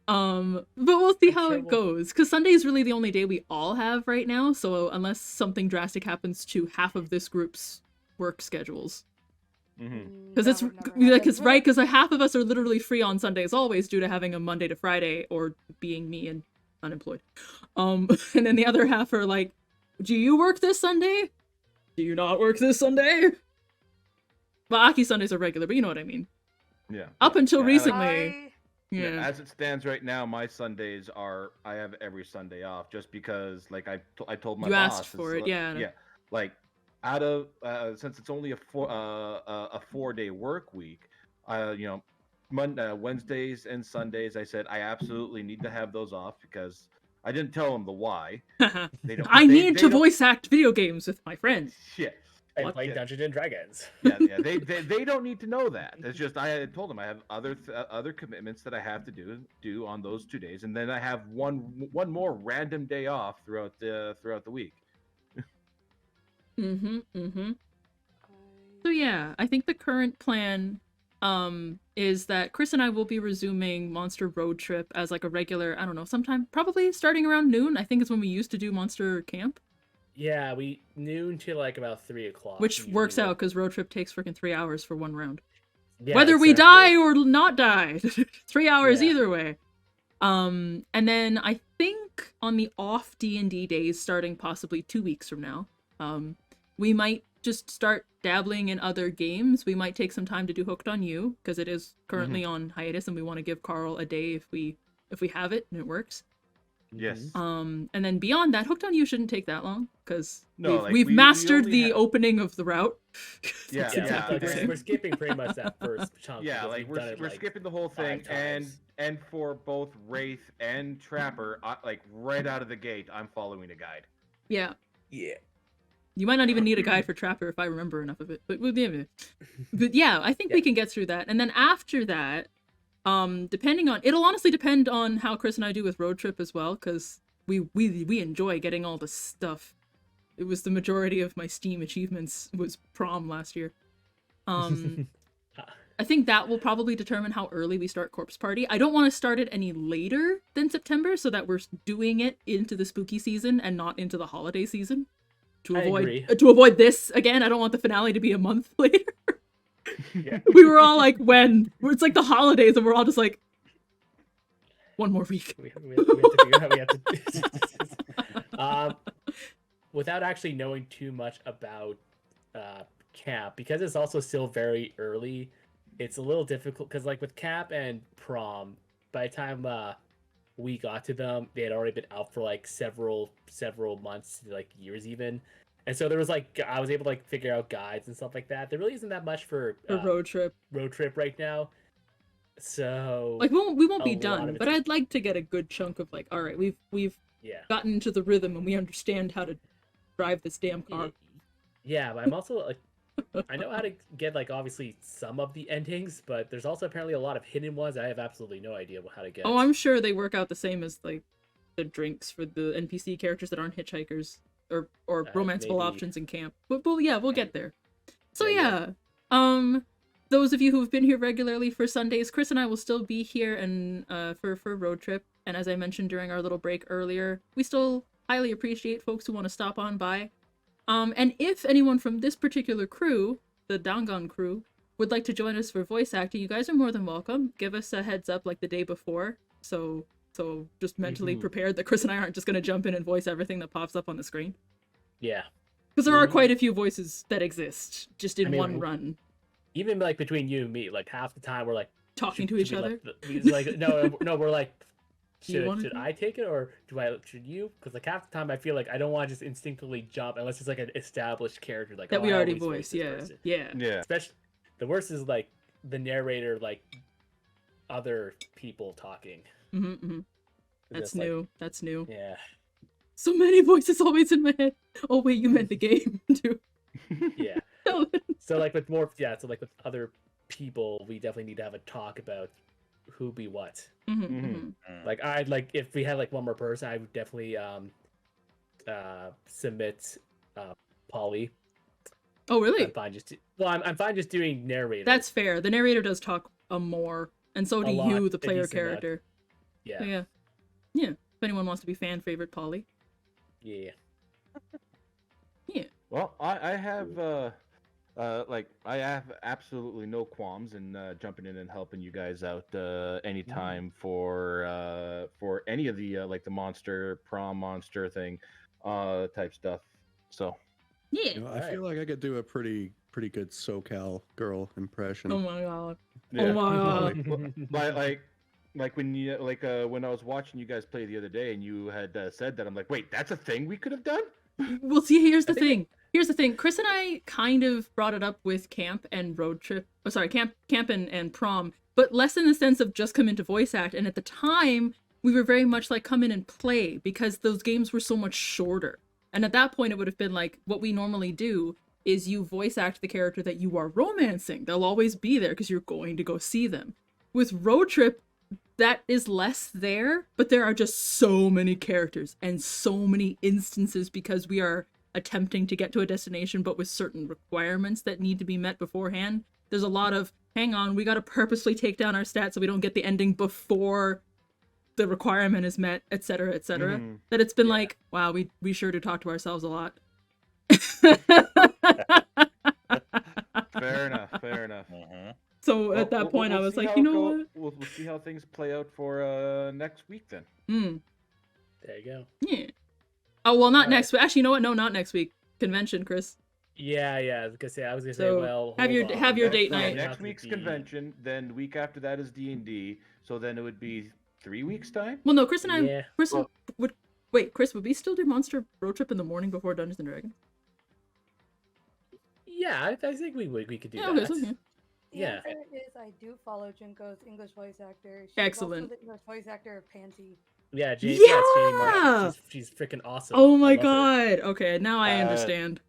But we'll see how it goes. Because Sunday is really the only day we all have right now. So unless something drastic happens to half of this group's work schedules. Because it's because half of us are literally free on Sundays always due to having a Monday to Friday or being me and unemployed. And then the other half are like, do you work this Sunday? Do you not work this Sunday? Well, Aki Sundays are regular, but you know what I mean. Yeah. Up until recently. Yeah. As it stands right now, my Sundays I have every Sunday off just because, like I told my boss. You asked for it, yeah. Yeah. Like, out of since it's only a 4-day work week, Wednesdays and Sundays, I said I absolutely need to have those off because I didn't tell them the why. I need to voice act video games with my friends. Shit. And play Dungeons and Dragons. Yeah. They don't need to know that. It's just I told them I have other commitments that I have to do on those 2 days, and then I have one more random day off throughout the week. So yeah, I think the current plan is that Kris and I will be resuming Monster Road Trip as like a regular, I don't know, sometime probably starting around noon. I think is when we used to do Monster Camp. Yeah, we noon to like about 3 o'clock. Which works out because Road Trip takes freaking 3 hours for one round. Yeah, whether we die or not die. 3 hours either way. And then I think on the off D&D days, starting possibly 2 weeks from now, we might just start dabbling in other games. We might take some time to do Hooked on You because it is currently on hiatus, and we want to give Karel a day if we have it and it works. Yes. And then beyond that, Hooked on You shouldn't take that long because we've we mastered only the opening of the route. We're skipping pretty much that first chunk. Yeah, like we're skipping the whole thing, and for both Wraith and Trapper, like right out of the gate, I'm following a guide. Yeah. Yeah. You might not even need a guide for Trapper if I remember enough of it, but yeah, I think we can get through that. And then after that, it'll honestly depend on how Kris and I do with Road Trip as well, because we enjoy getting all the stuff. It was the majority of my Steam achievements was prom last year. I think that will probably determine how early we start Corpse Party. I don't want to start it any later than September so that we're doing it into the spooky season and not into the holiday season. To avoid this again, I don't want the finale to be a month later. Yeah. We were all like, when? It's like the holidays, and we're all just like, one more week. We have to figure out we have to. Without actually knowing too much about camp, because it's also still very early, it's a little difficult. Because like with camp and prom, by the time we got to them, they had already been out for like several months, like years even. And so there was like, I was able to like figure out guides and stuff like that. There really isn't that much for Road Trip right now. So like we won't be done, but I'd like to get a good chunk of like, all right, we've gotten into the rhythm and we understand how to drive this damn car. Yeah, but I'm also like, I know how to get like obviously some of the endings, but there's also apparently a lot of hidden ones I have absolutely no idea how to get. Oh, I'm sure they work out the same as like the drinks for the NPC characters that aren't hitchhikers or romanceable options in camp. But we'll get there. So those of you who have been here regularly for Sundays, Kris and I will still be here and for Road Trip. And as I mentioned during our little break earlier, we still highly appreciate folks who want to stop on by. And if anyone from this particular crew, the Dangan crew, would like to join us for voice acting, you guys are more than welcome. Give us a heads up like the day before, so just mentally prepared that Kris and I aren't just going to jump in and voice everything that pops up on the screen. Yeah. Because there are quite a few voices that exist just in one run. Even like between you and me, like half the time we're like talking to each other. Like no, we're like, should I take it or should you? Because like half the time I feel like I don't want to just instinctively jump unless it's like an established character like that we already voiced. Yeah. Especially the worst is like the narrator, like other people talking. That's new. That's new. Yeah. So many voices always in my head. Oh wait, you meant the game too. Yeah. So like with more, so like with other people, we definitely need to have a talk about who be what. Mm-hmm. Like I'd like if we had like one more person, I would definitely submit Polly. Oh, really? I'm fine just I'm fine just doing narrator. That's fair. The narrator does talk more, and so do A lot, you, the a player decent amount. character. Yeah. So, yeah. Yeah. If anyone wants to be fan favorite Polly. Yeah. Yeah. Well, I have like I have absolutely no qualms in jumping in and helping you guys out anytime for any of the like the monster prom monster thing type stuff. So Yeah. You know, I feel like I could do a pretty good SoCal girl impression. Oh my god. yeah. Oh my god. Like when you when I was watching you guys play the other day and you had said that, I'm like, wait, that's a thing we could have done? Well, see, here's the thing. Here's the thing. Chris and I kind of brought it up with camp and road trip. Oh, sorry, camp and prom, but less in the sense of just come into voice act. And at the time, we were very much like come in and play because those games were so much shorter. And at that point, it would have been like what we normally do is you voice act the character that you are romancing. They'll always be there because you're going to go see them. With road trip, that is less there, but there are just so many characters and so many instances because we are attempting to get to a destination, but with certain requirements that need to be met beforehand. There's a lot of, hang on, we got to purposely take down our stats so we don't get the ending before the requirement is met, etc., etc. That it's been like, wow, we sure do talk to ourselves a lot. Fair enough. So Well, at that point, I we'll was see like, how you it know go- what? We'll see how things play out for next week then. There you go. Yeah. Oh, well, not All next week. Actually, you know what? No, not next week. Convention, Chris. Yeah. I was gonna say. So, Well, have hold your- on. have your date No, night. next week's convention, then the week after that is D&D, so then it would be 3 weeks time. Well, no, Chris and I. Yeah. Chris would wait. Chris, would we still do Monster Road Trip in the morning before Dungeons and Dragons? Yeah, I think we could do Yeah, that. okay, so, yeah. The Yeah. answer is I do follow Junko's English voice actor. She's Excellent. Also the English voice actor of Pansy. Yeah, Jamie. Yeah! That's Jamie Martin. She's freaking awesome. Oh my I love her. god. Okay, now I understand.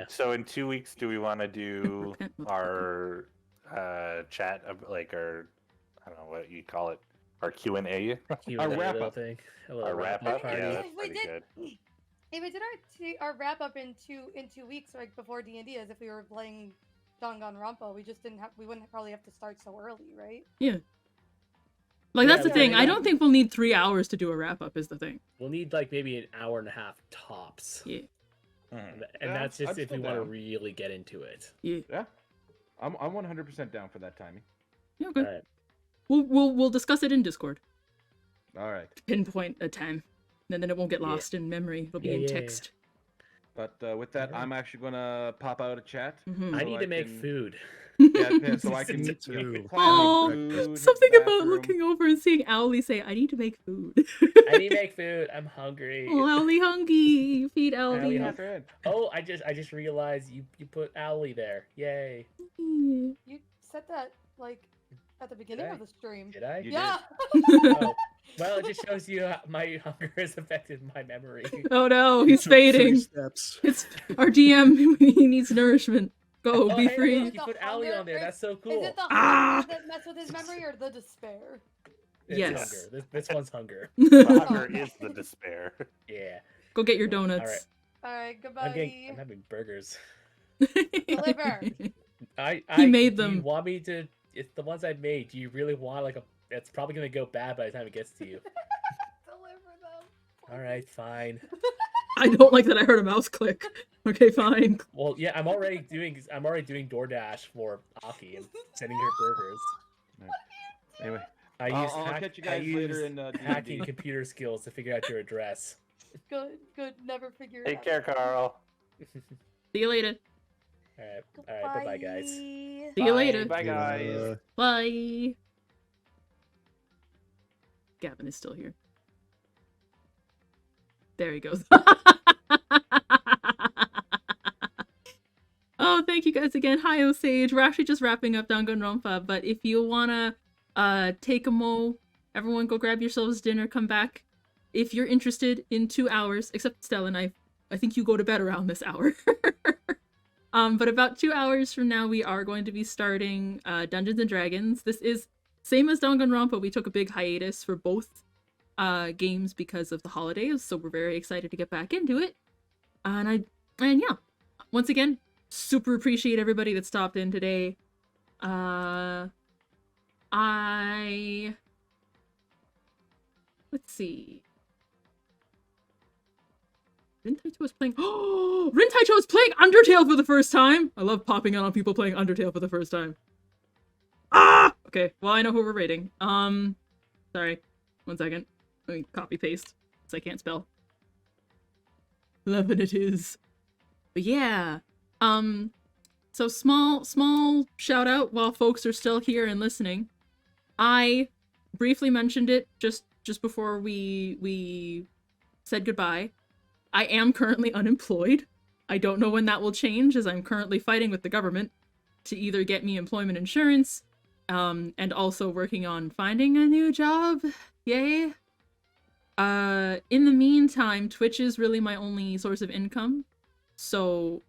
So in 2 weeks, do we want to do Repent, motherfucker. our chat of like our, I don't know what you call it, our Q&A? Q&A wrap little up. thing. A little Our wrap up? party. Yeah, that's We pretty did- good. If we did our wrap up in two weeks, like before D&D, as if we were playing Danganronpa, we just didn't have. We wouldn't probably have to start so early, right? Yeah. Like, that's the Yeah, thing. yeah. I don't think we'll need 3 hours to do a wrap up, is the thing. We'll need like maybe an hour and a half tops. Yeah. And Yeah, that's just I'm if we still want to down. really get into it. Yeah. Yeah, I'm 100% down for that timing. Yeah, okay. Alright. We'll discuss it in Discord. All right, Pinpoint a time. And then it won't get Yeah. lost in memory. It'll be in Yeah. text. but with that, I'm actually gonna pop out a chat. Mhm. I so need to make can- food. Yeah, so I can Me too. plan Oh, food, something about bathroom. looking over and seeing Owly say, I need to make food. I need to make food. I'm hungry. Oh, Owly hungry. Feed Owly Owly. hungry. Friend. Oh, I just realized you put Owly there. Yay. Yeah. You said that like at the beginning of the stream. Did I? You Yeah. Oh. Well, it just shows you how my hunger has affected my memory. Oh no, he's Took 3 fading. steps. It's our DM. He needs nourishment. Go, Oh, be hey, free. look, you put Owly on there. That's so cool. Is it the Ah! hunger that mess with his memory or the despair? It's Yes. hunger. This one's hunger. The hunger is the despair. Yeah. Go get your donuts. All right, goodbye. I'm having burgers. Deliver. He made Do them. you want me to? It's the ones I made. Do you really want like a? It's probably gonna go bad by the time it gets to you. Deliver them. All right, fine. I don't like that I heard a mouse click. Okay, fine. Well, yeah, I'm already doing DoorDash for Aki and sending her burgers. Anyway, I I'll use catch you guys later in hacking D&D. computer skills to figure out your address. Good. Never figure it Take out. care, Carl. See you later. All right, bye, bye, guys. See you later. Bye, guys. Uh, Bye. Gavin is still here. There he goes. Oh, thank you guys again. Hi, Osage. We're actually just wrapping up Danganronpa, but if you wanna take a mo, everyone go grab yourselves dinner, come back. If you're interested in 2 hours, except Stella and I think you go to bed around this hour. But about 2 hours from now, we are going to be starting Dungeons and Dragons. This is same as Danganronpa. We took a big hiatus for both games because of the holidays, so we're very excited to get back into it. And yeah, once again, super appreciate everybody that stopped in today. Let's see. Rintaicho was playing. Oh, Rintaicho is playing Undertale for the first time. I love popping out on people playing Undertale for the first time. Ah! Okay, well I know who we're rating. Sorry, 1 second. Let me copy paste, because I can't spell. 11 it is. But yeah, so small shout out while folks are still here and listening. I briefly mentioned it just before we said goodbye. I am currently unemployed. I don't know when that will change, as I'm currently fighting with the government to either get me employment insurance, and also working on finding a new job. Yay. In the meantime, Twitch is really my only source of income, so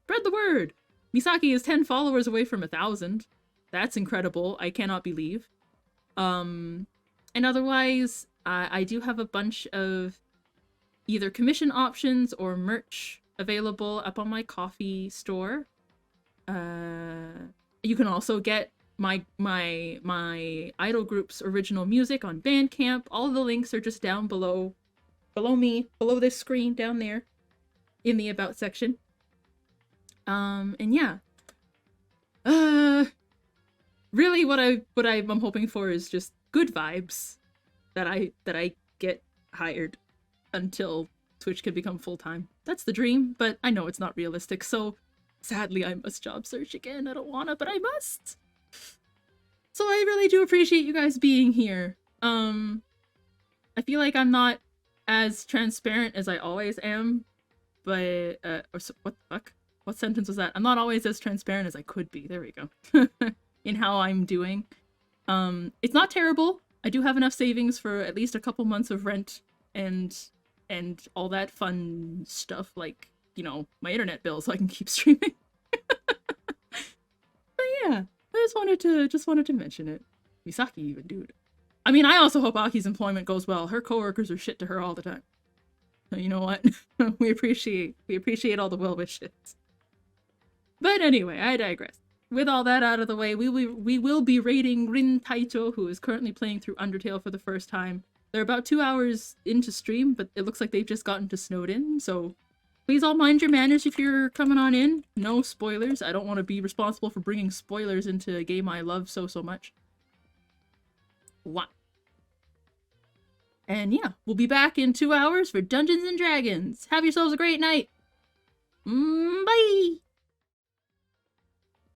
spread the word. Misaki is 10 followers away from 1,000. That's incredible. I cannot believe. And otherwise, I do have a bunch of either commission options or merch available up on my Ko-fi store. You can also get my idol group's original music on Bandcamp. All the links are just down below below this screen down there in the about section. And yeah. Really what I'm hoping for is just good vibes that I get hired until Twitch can become full-time. That's the dream, but I know it's not realistic, so sadly I must job search again. I don't wanna, but I must. So I really do appreciate you guys being here. I feel like I'm not as transparent as I always am, but what the fuck? What sentence was that? I'm not always as transparent as I could be. There we go. In how I'm doing. It's not terrible. I do have enough savings for at least a couple months of rent and all that fun stuff, like, you know, my internet bill, so I can keep streaming. But yeah, I just wanted to mention it. Misaki even, dude. I mean, I also hope Aki's employment goes well. Her coworkers are shit to her all the time. So you know what? we appreciate all the well wishes. But anyway, I digress. With all that out of the way, we will be rating Rintaicho, who is currently playing through Undertale for the first time. They're about 2 hours into stream, but it looks like they've just gotten to Snowden, so please all mind your manners if you're coming on in. No spoilers. I don't want to be responsible for bringing spoilers into a game I love so much. What? And yeah, we'll be back in 2 hours for Dungeons and Dragons. Have yourselves a great night. Bye!